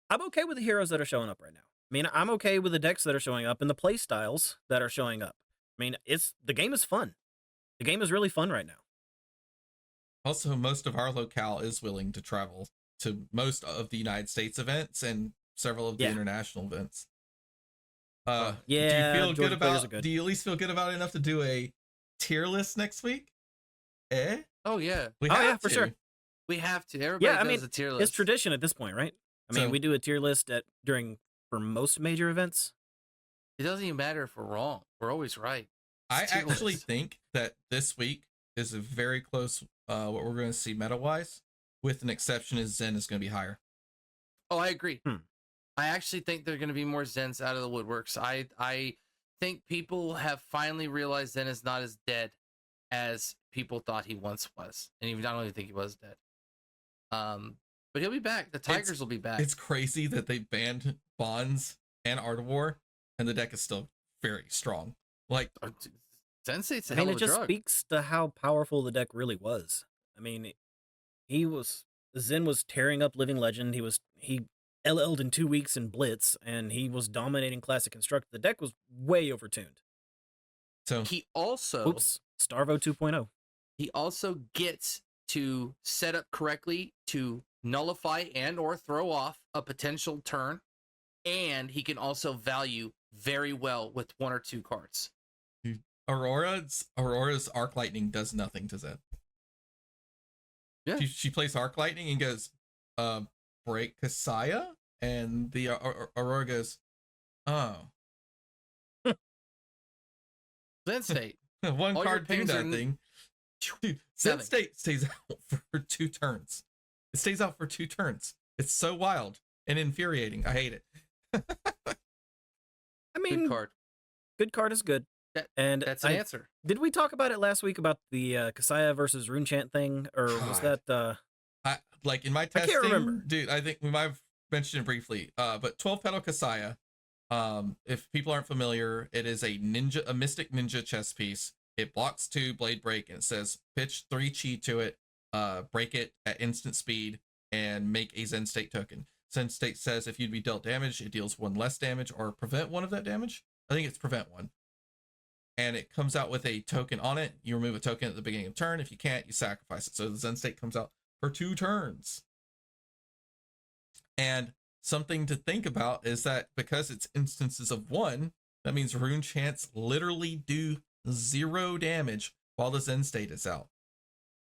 I'm okay with the heroes that are showing up right now. I mean, I'm okay with the decks that are showing up and the play styles that are showing up. I mean, the game is fun. The game is really fun right now. Also, most of our locale is willing to travel to most of the United States events and several of the Yeah. international events. Yeah, do you feel Georgia good players about? are good. Do you at least feel good about it enough to do a tier list next week? Oh yeah, We Oh, have yeah, for to. sure. we have to. Everybody Yeah, I does mean, a tier it's list. tradition at this point, right? I mean, So- we do a tier list for most major events. It doesn't even matter if we're wrong. We're always right. I It's tier actually list. think that this week is a very close. What we're going to see meta wise, with an exception, is Zen is going to be higher. Oh, I agree. Hmm. I actually think there are going to be more Zens out of the woodworks. I think people have finally realized Zen is not as dead as people thought he once was, and even I don't even think he was dead. But he'll be back. The Tigers will be back. It's crazy that they banned Bonds and Art of War, and the deck is still very strong. Like, Zen State's a I mean, hell it of a just drug. speaks to how powerful the deck really was. I mean, Zen was tearing up Living Legend. He LL'd in 2 weeks in Blitz, and he was dominating Classic Construct. The deck was way overtuned. so He also Oops, Starvo 2.0. he also gets to set up correctly to nullify and or throw off a potential turn, and he can also value very well with one or two cards. Aurora's Arc Lightning does nothing to Zen. Yeah. She plays Arc Lightning and goes, break Kasaya, and the Aurora goes, oh, Zen State. one All your card do pings are nothing. Dude, Zen Seven. State stays out for 2 turns. It stays out for 2 turns. It's so wild and infuriating. I hate it. I mean, Good card. good card is good. And That's an answer. Did we talk about it last week about the Kasaya versus Runechant thing, or was God. that? I like in my I testing, can't remember. dude. I think we might have mentioned it briefly. But 12 petal Kasaya. If people aren't familiar, it is a mystic ninja chess piece. It blocks 2 blade break, and it says pitch 3 chi to it, break it at instant speed, and make a Zen State token. Zen State says if you'd be dealt damage, it deals 1 less damage or prevent 1 of that damage. I think it's prevent 1. And it comes out with a token on it. You remove a token at the beginning of turn. If you can't, you sacrifice it. So the Zen State comes out for 2 turns. And something to think about is that because it's instances of 1, that means Rune Chants literally do 0 damage while the Zen State is out.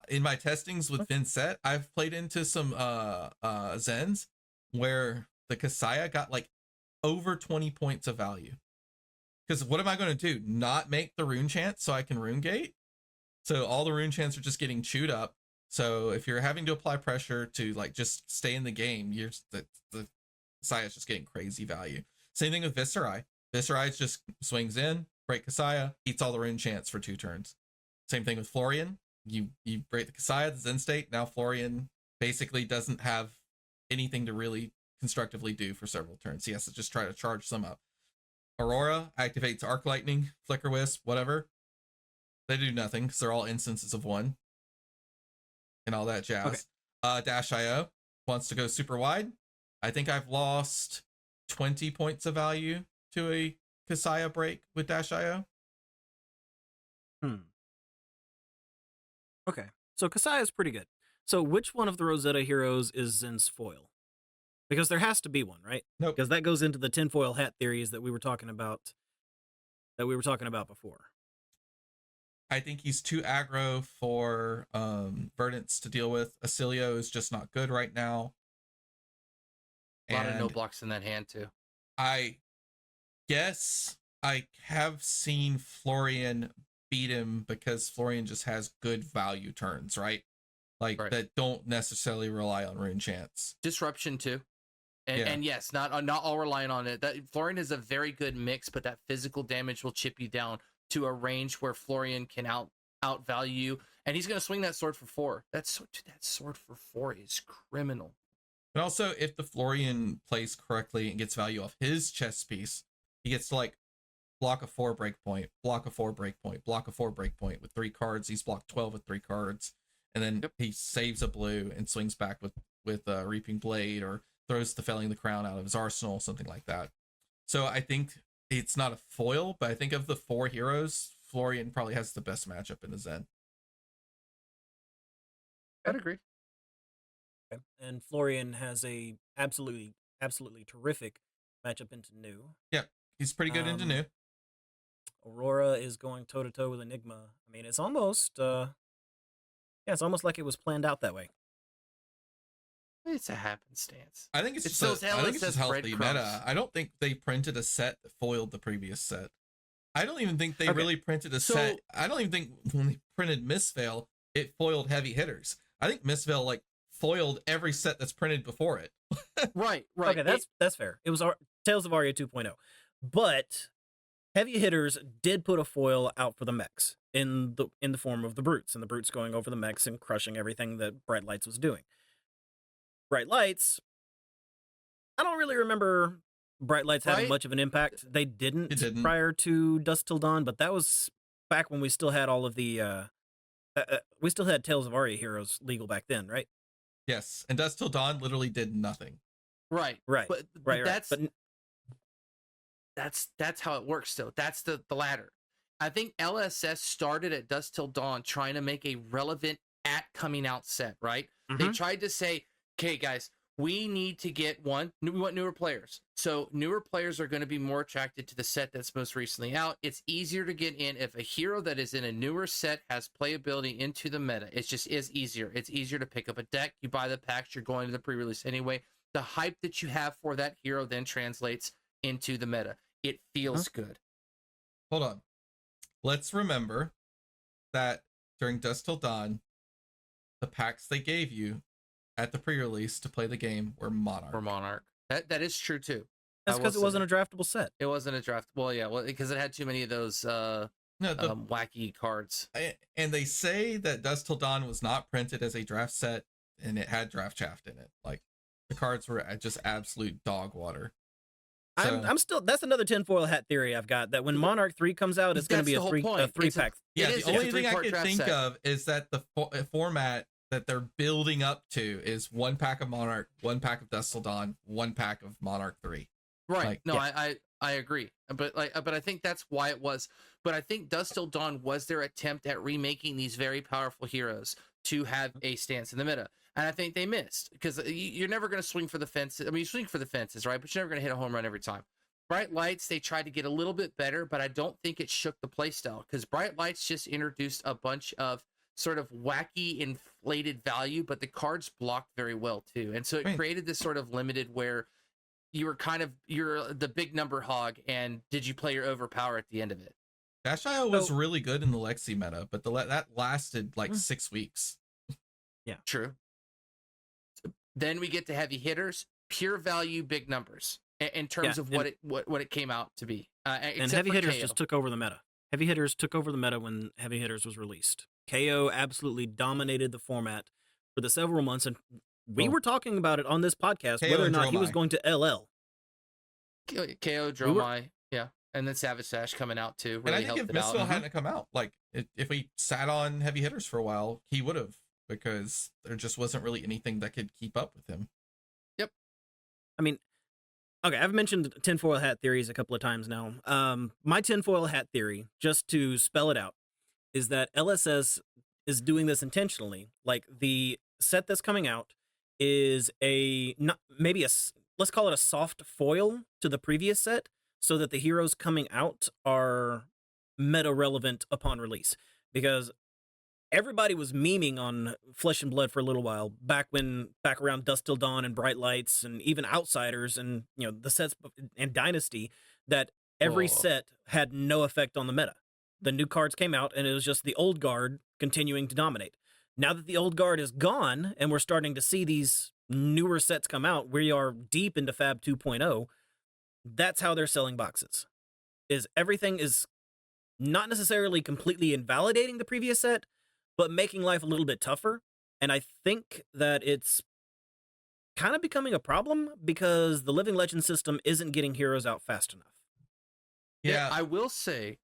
In my testings with Vincent, I've played into some Zens where the Kasaya got like over 20 points of value. Because what am I going to do? Not make the Rune Chant so I can Rune Gate? So all the Rune Chants are just getting chewed up. So if you're having to apply pressure to like just stay in the game, the Kasaya is just getting crazy value. Same thing with Viserai. Viserai just swings in, break Kasaya, eats all the Rune Chants for 2 turns. Same thing with Florian. You break the Kasaya, the Zen State. Now Florian basically doesn't have anything to really constructively do for several turns. He has to just try to charge some up. Aurora activates Arc Lightning, Flicker Wisp, whatever. They do nothing because they're all instances of 1 and all that jazz. Okay. Dash IO wants to go super wide. I think I've lost 20 points of value to a Kasaya break with Dash IO. Okay, so Kasaya is pretty good. So which one of the Rosetta heroes is Zen's foil? Because there has to be one, right? Nope. Because that goes into the tinfoil hat theories that we were talking about. Before. I think he's too aggro for Verdance to deal with. Acilio is just not good right now. A lot of no blocks in that hand too. I guess I have seen Florian beat him because Florian just has good value turns, right? Like that don't necessarily rely on Rune Chants. Disruption too. And yes, not all relying on it. That Florian is a very good mix, but that physical damage will chip you down to a range where Florian can outvalue you, and he's going to swing that sword for 4. That sword for 4 is criminal. And also, if the Florian plays correctly and gets value off his chess piece, he gets to like block a 4 breakpoint, block a 4 breakpoint, block a 4 breakpoint with 3 cards. He's blocked 12 with 3 cards, and then he saves a blue and swings back with a Reaping Blade, or throws the Felling the Crown out of his arsenal, something like that. So I think it's not a foil, but I think of the 4 heroes, Florian probably has the best matchup in the Zen. I'd agree. Okay. And Florian has a absolutely terrific matchup into New. Yeah, he's pretty good into New. Aurora is going toe to toe with Enigma. I mean, it's almost it's almost like it was planned out that way. It's a happenstance. I think it's It's just those I think it's LSS just healthy breadcrumbs. meta. I don't think they printed a set that foiled the previous set. I don't even think they Okay. really printed a So- set. I don't even think when they printed Mistveil, it foiled heavy hitters. I think Mistveil like foiled every set that's printed before it. Right. Okay, that's fair. It was Tales of Aria 2.0. But heavy hitters did put a foil out for the mechs in the form of the brutes, and the brutes going over the mechs and crushing everything that Bright Lights was doing. Bright Lights, I don't really remember Bright Lights having Right? much of an impact. They didn't, It didn't. prior to Dusk Till Dawn, but that was back when we still had all of the we still had Tales of Aria heroes legal back then, right? Yes, and Dusk Till Dawn literally did nothing. Right. Right. But Right. that's But that's how it works though. That's the ladder. I think LSS started at Dusk Till Dawn trying to make a relevant at coming out set, right? They tried to say, okay, guys, we need to get we want newer players. So newer players are going to be more attracted to the set that's most recently out. It's easier to get in if a hero that is in a newer set has playability into the meta. It just is easier. It's easier to pick up a deck. You buy the packs, you're going to the pre-release anyway. The hype that you have for that hero then translates into the meta. It feels good. Hold on. Let's remember that during Dusk Till Dawn, the packs they gave you at the pre-release to play the game were Monarch. Or Monarch. That is true too. that's because it wasn't a draftable set. It wasn't a draft. Well, yeah, because it had too many of those wacky cards. And they say that Dusk Till Dawn was not printed as a draft set, and it had draft shaft in it. Like the cards were just absolute dog water. So, I'm still. That's another tinfoil hat theory I've got. That when Monarch 3 comes out, it's going to be That's the a whole point. three It's pack. yeah, It is, the it's a only thing I three-part could draft think set. of is that the format that they're building up to is 1 pack of Monarch, 1 pack of Dusk Till Dawn, 1 pack of Monarch 3. Right. Like, No, yeah. I agree. But I think that's why it was. But I think Dusk Till Dawn was their attempt at remaking these very powerful heroes to have a stance in the meta. And I think they missed, because you're never going to swing for the fences. I mean, you swing for the fences, right? But you're never going to hit a home run every time. Bright Lights, they tried to get a little bit better, but I don't think it shook the playstyle, because Bright Lights just introduced a bunch of sort of wacky inflated value, but the cards blocked very well too. And so it created this sort of limited where you're the big number hog, and did you play your overpower at the end of it? Dash IO was really good in the Lexi meta, but that lasted like 6 weeks. Yeah. True. So then we get to heavy hitters, pure value, big numbers in terms of what it came out to be. And heavy hitters just took over the meta. Heavy hitters took over the meta when heavy hitters was released. KO absolutely dominated the format for the several months, and we were talking about it on this podcast, KO whether or and not he was Dromai. going to LL. KO, Dromai, yeah. And then Savage Sash coming out too. And I Really think if helped it out. Mistveil hadn't come out, like if we sat on heavy hitters for a while, he would have, because there just wasn't really anything that could keep up with him. I mean, okay, I've mentioned tinfoil hat theories a couple of times now. My tinfoil hat theory, just to spell it out, is that LSS is doing this intentionally. Like, the set that's coming out is let's call it a soft foil to the previous set, so that the heroes coming out are meta relevant upon release. Because everybody was memeing on Flesh and Blood for a little while back around Dusk Till Dawn and Bright Lights, and even Outsiders, and the sets and Dynasty, that every set had no effect on the meta. The new cards came out, and it was just the old guard continuing to dominate. Now that the old guard is gone, and we're starting to see these newer sets come out, we are deep into Fab 2.0. That's how they're selling boxes. Everything is not necessarily completely invalidating the previous set, but making life a little bit tougher. And I think that it's kind of becoming a problem, because the Living Legend system isn't getting heroes out fast enough. Yeah. I will say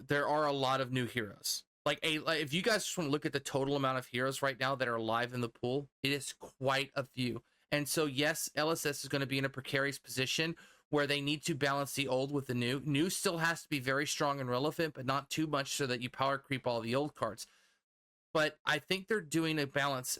there are a lot of new heroes. Like if you guys just want to look at the total amount of heroes right now that are alive in the pool, it is quite a few. And so yes, LSS is going to be in a precarious position where they need to balance the old with the new. New still has to be very strong and relevant, but not too much so that you power creep all the old cards. But I think they're doing the balance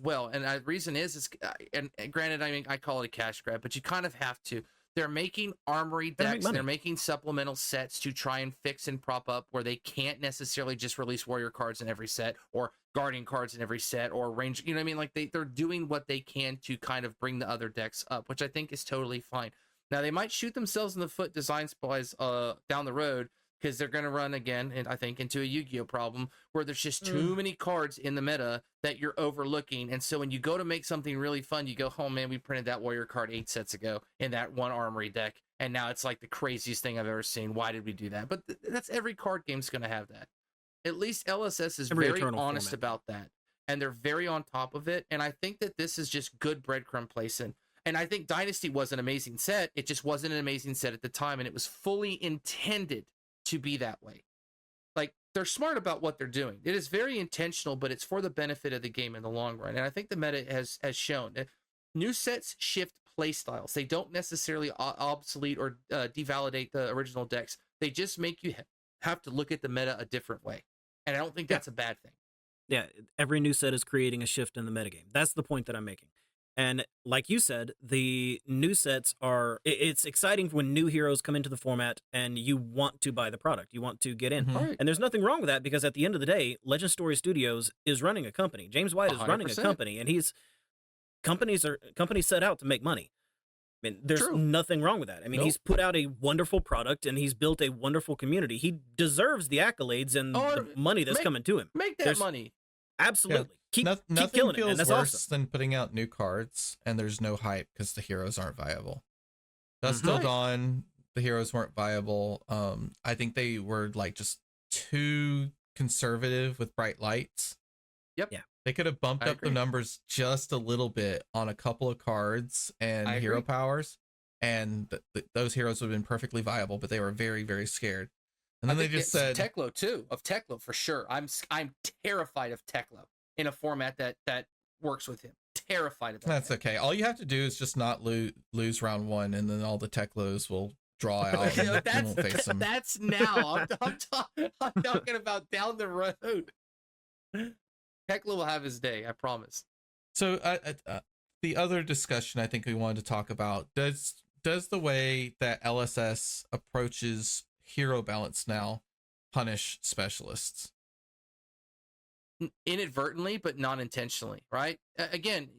well. And the reason is and granted, I mean, I call it a cash grab, but you kind of have to. They're making armory decks, and they're making supplemental sets to try and fix and prop up where they can't necessarily just release warrior cards in every set or guardian cards in every set or range. You know what I mean? Like they're doing what they can to kind of bring the other decks up, which I think is totally fine. Now they might shoot themselves in the foot design-wise down the road, because they're going to run again, and I think, into a Yu-Gi-Oh problem where there's just too many cards in the meta that you're overlooking. And so when you go to make something really fun, you go, oh man, we printed that warrior card 8 sets ago in that one armory deck, and now it's like the craziest thing I've ever seen. Why did we do that? But that's every card game's going to have that. At least LSS is very honest about that, and they're very on top of it. And I think that this is just good breadcrumb placing. And I think Dynasty was an amazing set. It just wasn't an amazing set at the time, and it was fully intended to be that way. Like, they're smart about what they're doing. It is very intentional, but it's for the benefit of the game in the long run. And I think the meta has shown that new sets shift play styles. They don't necessarily obsolete or devalidate the original decks. They just make you have to look at the meta a different way. And I don't think that's a bad thing. Yeah, every new set is creating a shift in the metagame. That's the point that I'm making. And like you said, the new sets are, it's exciting when new heroes come into the format and you want to buy the product. You want to get in. Mhm. And there's nothing wrong with that, because at the end of the day, Legend Story Studios is running a company. James White is running a 100%. company, and companies set out to make money. I mean, there's True. nothing wrong with that. I mean, he's put out a wonderful product and he's built a wonderful community. He deserves the accolades and the money that's coming to him. Make that money. Absolutely. Keep Nothing killing it, feels man. That's worse awesome. than putting out new cards and there's no hype because the heroes aren't viable. Dust Till Dawn, the heroes weren't viable. I think they were like just too conservative with bright lights. Yep. Yeah. They could have bumped up the numbers just a little bit on a couple of cards and hero powers, and those heroes would have been perfectly viable, but they were very, very scared. And then they just said Teklo too, of Teklo for sure. I'm terrified of Teklo in a format that works with him. Terrified of that. That's okay. All you have to do is just not lose round one, and then all the Teklos will draw out. You know, and we'll face them. that's now. I'm talking about down the road. Teklo will have his day, I promise. So the other discussion I think we wanted to talk about, does the way that LSS approaches hero balance now punish specialists? Inadvertently, but not intentionally, right? Again,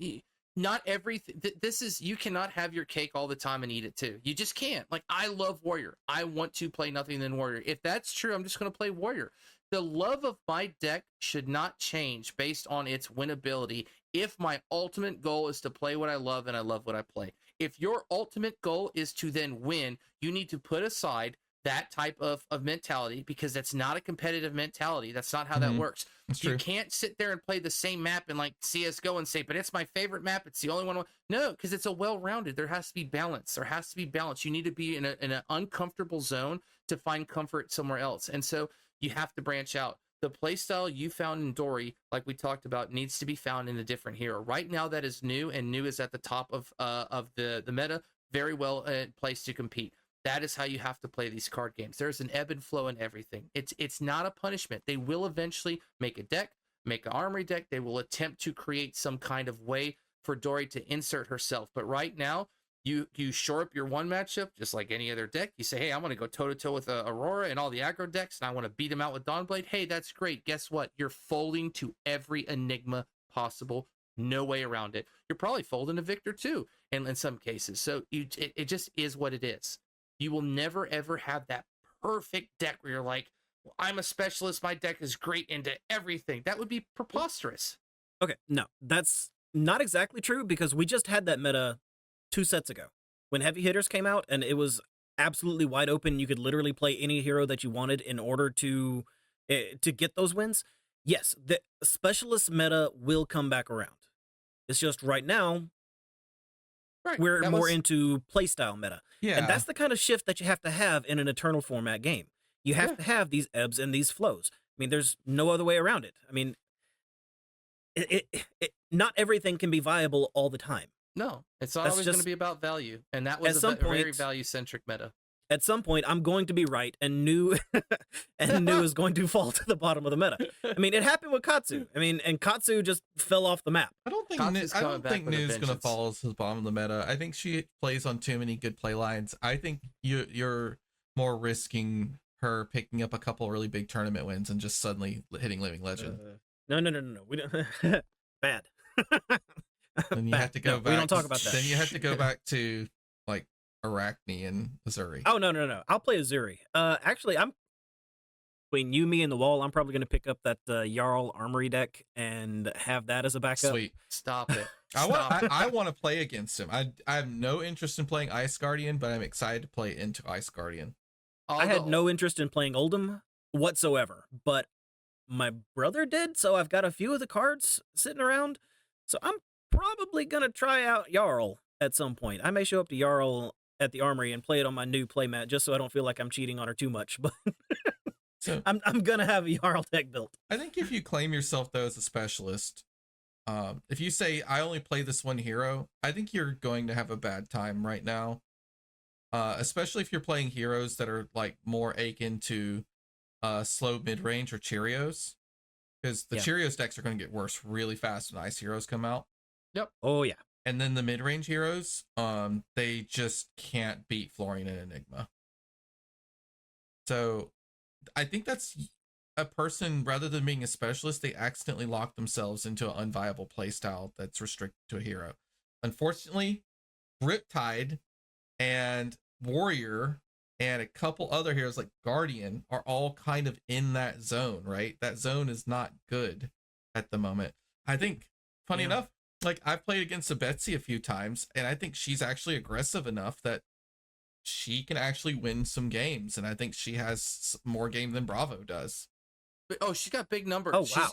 not everything. This is, you cannot have your cake all the time and eat it too. You just can't. Like, I love Warrior. I want to play nothing than Warrior. If that's true, I'm just going to play Warrior. The love of my deck should not change based on its winnability if my ultimate goal is to play what I love and I love what I play. If your ultimate goal is to then win, you need to put aside that type of mentality, because that's not a competitive mentality. That's not how that works. You can't sit there and play the same map in like CSGO and say, but it's my favorite map. It's the only one. No, because it's a well-rounded. There has to be balance. There has to be balance. You need to be in an uncomfortable zone to find comfort somewhere else. And so you have to branch out. The playstyle you found in Dory, like we talked about, needs to be found in a different hero. Right now, that is new, and new is at the top of the meta. Very well placed to compete. That is how you have to play these card games. There's an ebb and flow in everything. It's not a punishment. They will eventually make a deck, make an armory deck. They will attempt to create some kind of way for Dory to insert herself. But right now, you shore up your one matchup just like any other deck. You say, hey, I'm going to go toe-to-toe with Aurora and all the aggro decks, and I want to beat them out with Dawnblade. Hey, that's great. Guess what? You're folding to every Enigma possible. No way around it. You're probably folding to Victor too, in some cases. So it just is what it is. You will never, ever have that perfect deck where you're like, well, I'm a specialist. My deck is great into everything. That would be preposterous. Okay, no, that's not exactly true, because we just had that meta 2 sets ago when Heavy Hitters came out, and it was absolutely wide open. You could literally play any hero that you wanted in order to get those wins. Yes, the specialist meta will come back around. It's just right now, Right. We're That more was- into playstyle meta. Yeah. And that's the kind of shift that you have to have in an Eternal format game. You have Yeah. to have these ebbs and these flows. I mean, there's no other way around it. I mean, not everything can be viable all the time. No, it's not That's always going to just- be about value, and that At was some very point- value-centric meta. At some point, I'm going to be right, and new is going to fall to the bottom of the meta. I mean, it happened with Katsu. I mean, and Katsu just fell off the map. I don't think Katsu's I coming don't back think with a Nu's gonna vengeance. fall to the bottom of the meta. I think she plays on too many good play lines. I think you're more risking her picking up a couple really big tournament wins and just suddenly hitting Living Legend. No. We don't. Bad. Then you Bad. have to go No, back. we don't talk about that. Then you have to go back to like Arachne and Azuri. Oh no. I'll play Azuri. Actually, I'm between you, me, and the wall. I'm probably going to pick up that Jarl Armory deck and have that as a backup. Sweet. Stop it. I want to play against him. I have no interest in playing Ice Guardian, but I'm excited to play into Ice Guardian. I had no interest in playing Oldham whatsoever, but my brother did, so I've got a few of the cards sitting around. So I'm probably gonna try out Jarl at some point. I may show up to Jarl at the Armory and play it on my new playmat just so I don't feel like I'm cheating on her too much. But So I'm gonna have a Jarl deck built. I think if you claim yourself though as a specialist, if you say I only play this one hero, I think you're going to have a bad time right now. Especially if you're playing heroes that are like more akin to slow mid range or Cheerios, because the Yeah. Cheerios decks are going to get worse really fast when Ice heroes come out, Oh yeah. and then the mid range heroes, they just can't beat Florian and Enigma. So I think that's a person, rather than being a specialist, they accidentally lock themselves into an unviable playstyle that's restricted to a hero. Unfortunately, Riptide and Warrior and a couple other heroes like Guardian are all kind of in that zone, right? That zone is not good at the moment. I think, funny Yeah. enough, like I've played against a Betsy a few times, and I think she's actually aggressive enough that she can actually win some games, and I think she has more game than Bravo does. Oh, she's got big numbers. Oh wow.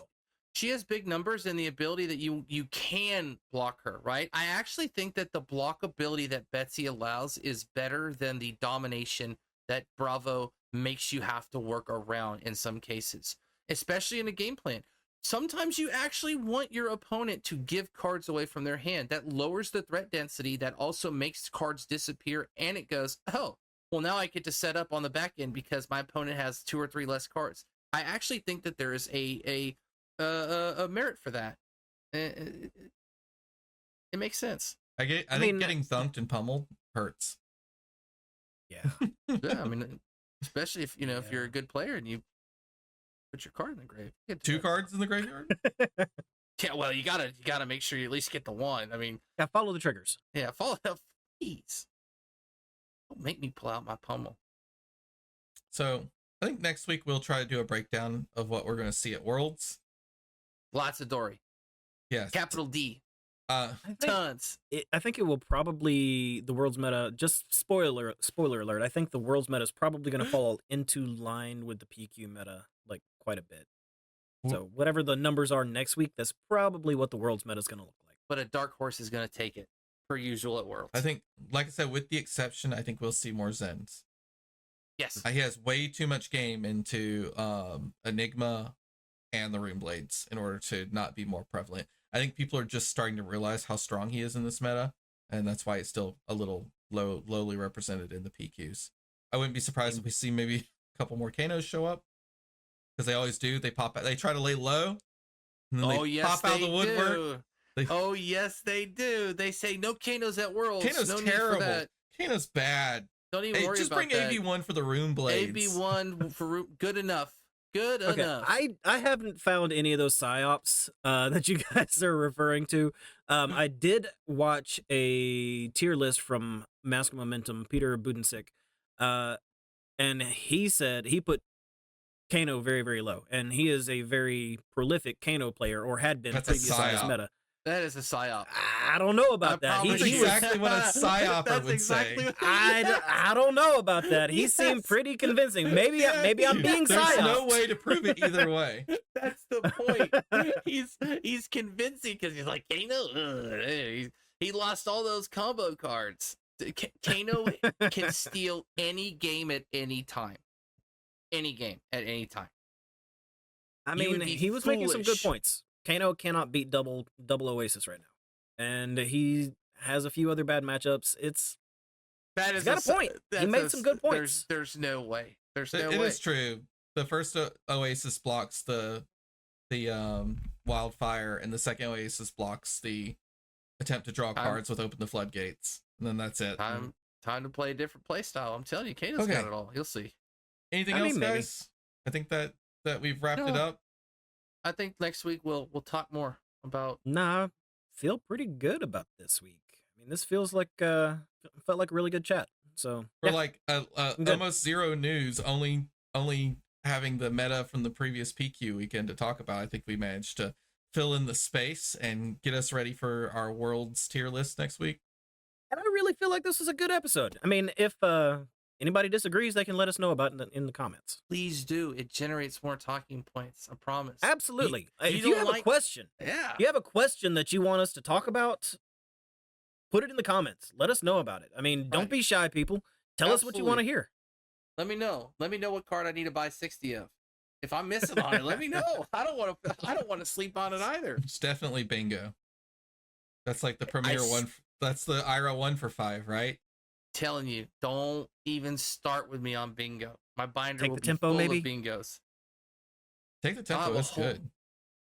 She has big numbers and the ability that you can block her, right? I actually think that the block ability that Betsy allows is better than the domination that Bravo makes you have to work around in some cases, especially in a game plan. Sometimes you actually want your opponent to give cards away from their hand. That lowers the threat density, that also makes cards disappear, and it goes, oh, well, now I get to set up on the back end because my opponent has 2 or 3 less cards. I actually think that there is a merit for that. It makes sense. I think mean, getting thumped and pummeled hurts. Yeah. Yeah, I mean, especially if if Yeah. you're a good player and you put your card in the grave. You get to 2 that. cards in the graveyard? Yeah, well, you gotta make sure you at least get the one. I mean, Yeah. Follow the triggers. yeah, follow up, please. Don't make me pull out my pummel. So I think next week we'll try to do a breakdown of what we're going to see at Worlds. Lots of Dory. Yes. Capital D. Uh, I think Tons. I think it will probably, the world's meta, just spoiler alert, I think the world's meta is probably going to fall into line with the PQ meta like quite a bit. So whatever the numbers are next week, that's probably what the world's meta is going to look like. But a dark horse is gonna take it, per usual at Worlds. I think, like I said, with the exception, I think we'll see more Zens. yes. He has way too much game into Enigma and the Rune Blades in order to not be more prevalent. I think people are just starting to realize how strong he is in this meta, and that's why it's still a little lowly represented in the PQs. I wouldn't be surprised if we see maybe a couple more Kanos show up, because they always do. They pop out, they try to lay low, and then they yes, pop out they the woodwork. do. They- Oh yes, they do. They say no Kanos at Worlds. Kano's no need for terrible. that. Kano's bad. Don't even Hey, worry just about bring that. AB1 for the Rune Blades. AB1 for good enough. Good Okay, enough. I haven't found any of those psyops that you guys are referring to. I did watch a tier list from Mask of Momentum, Peter Budensick, and he said he put Kano very, very low, and he is a very prolific Kano player, or had been That's a previous on his psyop. meta. That is a psyop. I don't know about that. promise That's you. exactly what a psyoper That's would exactly say. what- I don't know about that. He seemed Yes. pretty convincing. Maybe I'm being There's psyoped. no way to prove it either way. That's the point. He's convincing because he's like Kano. He lost all those combo cards. Kano can steal any game at any time. Any game at any time. I You would mean, be he was making some good foolish. points. Kano cannot beat double Oasis right now, and he has a few other bad matchups. That He's is got a point. He made some good points. There's no way. There's no It way. is true. The first Oasis blocks the wildfire, and the second Oasis blocks the attempt to draw cards with open the floodgates. And then that's it. Time to play a different play style. I'm telling you, Kano's got it all. You'll see. Anything I else, mean, maybe. guys? I think that we've wrapped it up. I think next week we'll talk more about. Nah, I feel pretty good about this week. I mean, this feels like felt like a really good chat. So For yeah, like almost zero news, only having the meta from the previous PQ weekend to talk about. I think we managed to fill in the space and get us ready for our world's tier list next week. and I really feel like this was a good episode. I mean, if anybody disagrees, they can let us know about it in the comments. Please do. It generates more talking points. I promise. Absolutely. You If you don't have a question, Yeah. if you have a question that you want us to talk about, put it in the comments. Let us know about it. I mean, don't Right. be shy, people. Tell us what you want to hear. Let me know. Let me know what card I need to buy 60 of. If I'm missing on it, let me know. I don't want to sleep on it either. It's definitely bingo. That's like the premier one. That's the IRA 1 for 5, right? Telling you, don't even start with me on bingo. My binder Take will the be tempo, full maybe? of bingos. Take the tempo. That's good.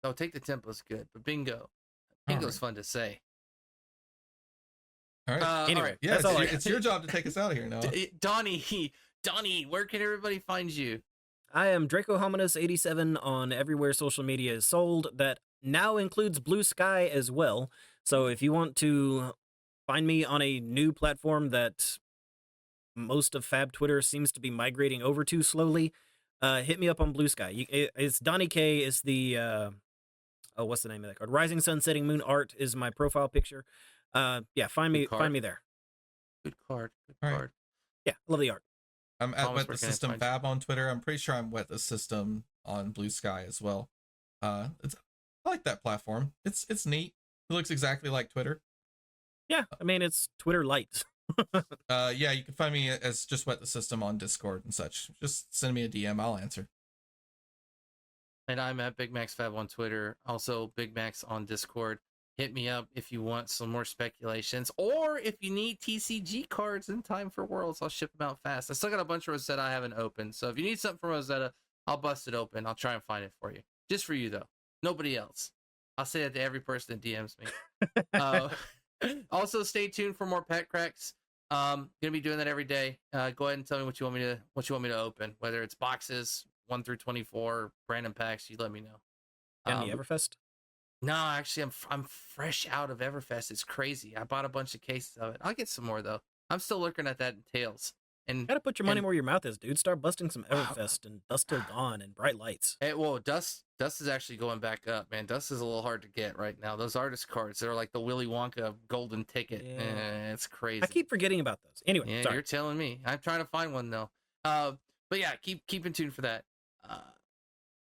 No, take the tempo's good, but bingo's right. fun to say. All right. Anyway, all right. Yeah, that's all I it's your job to take us out of here now. Donnie, where can everybody find you? I am Draco Hominus 87 on everywhere social media is sold. That now includes Blue Sky as well. So if you want to find me on a new platform that most of Fab Twitter seems to be migrating over to slowly, hit me up on Blue Sky. It's Donnie K is the what's the name of that card? Rising Sun Setting Moon Art is my profile picture. Yeah, find me there. Good card. Good All right. card. Yeah, love the art. I'm at Thomas, Wet where the can I System find Fab on Twitter. I'm pretty sure I'm Wet the System on Blue Sky as well. I like that platform. It's neat. It looks exactly like Twitter. Yeah, I mean it's Twitter light. Yeah, you can find me as just Wet the System on Discord and such. Just send me a DM, I'll answer. And I'm at Big Max Fab on Twitter. Also, Big Max on Discord. Hit me up if you want some more speculations, or if you need TCG cards in time for Worlds. I'll ship them out fast. I still got a bunch of Rosetta I haven't opened, so if you need something from Rosetta, I'll bust it open. I'll try and find it for you, just for you though. Nobody else. I'll say that to every person that DMs me. Also, stay tuned for more pet cracks. Gonna be doing that every day. Go ahead and tell me what you want me to open, whether it's boxes 1 through 24, random packs. You let me know. Any Everfest? No, actually, I'm fresh out of Everfest. It's crazy. I bought a bunch of cases of it. I'll get some more though. I'm still looking at that in Tails. And Gotta put your money where your mouth is, dude. Start busting some Everfest and Dust Till Dawn and Bright Lights. Well, Dust is actually going back up, man. Dust is a little hard to get right now. Those artist cards, they're like the Willy Wonka golden ticket. Yeah. It's crazy. I keep forgetting about those. Anyway, Yeah, sorry. you're telling me. I'm trying to find one though. But yeah, keep in tune for that.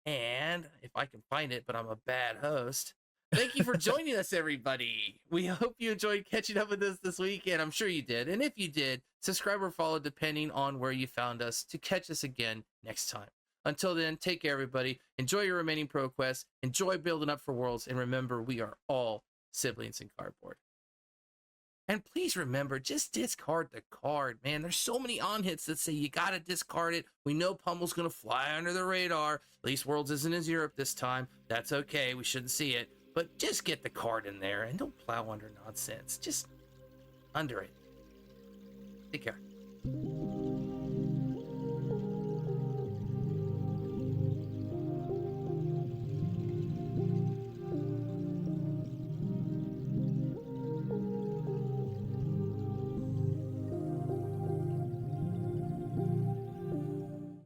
And if I can find it, but I'm a bad host. Thank you for joining us, everybody. We hope you enjoyed catching up with us this week, and I'm sure you did. And if you did, subscribe or follow depending on where you found us to catch us again next time. Until then, take care, everybody. Enjoy your remaining ProQuest. Enjoy building up for Worlds. And remember, we are all siblings in cardboard. And please remember, just discard the card, man. There's so many on-hits that say you got to discard it. We know Pummel's going to fly under the radar. At least Worlds isn't in Europe this time. That's okay. We shouldn't see it. But just get the card in there and don't plow under nonsense. Just under it. Take care.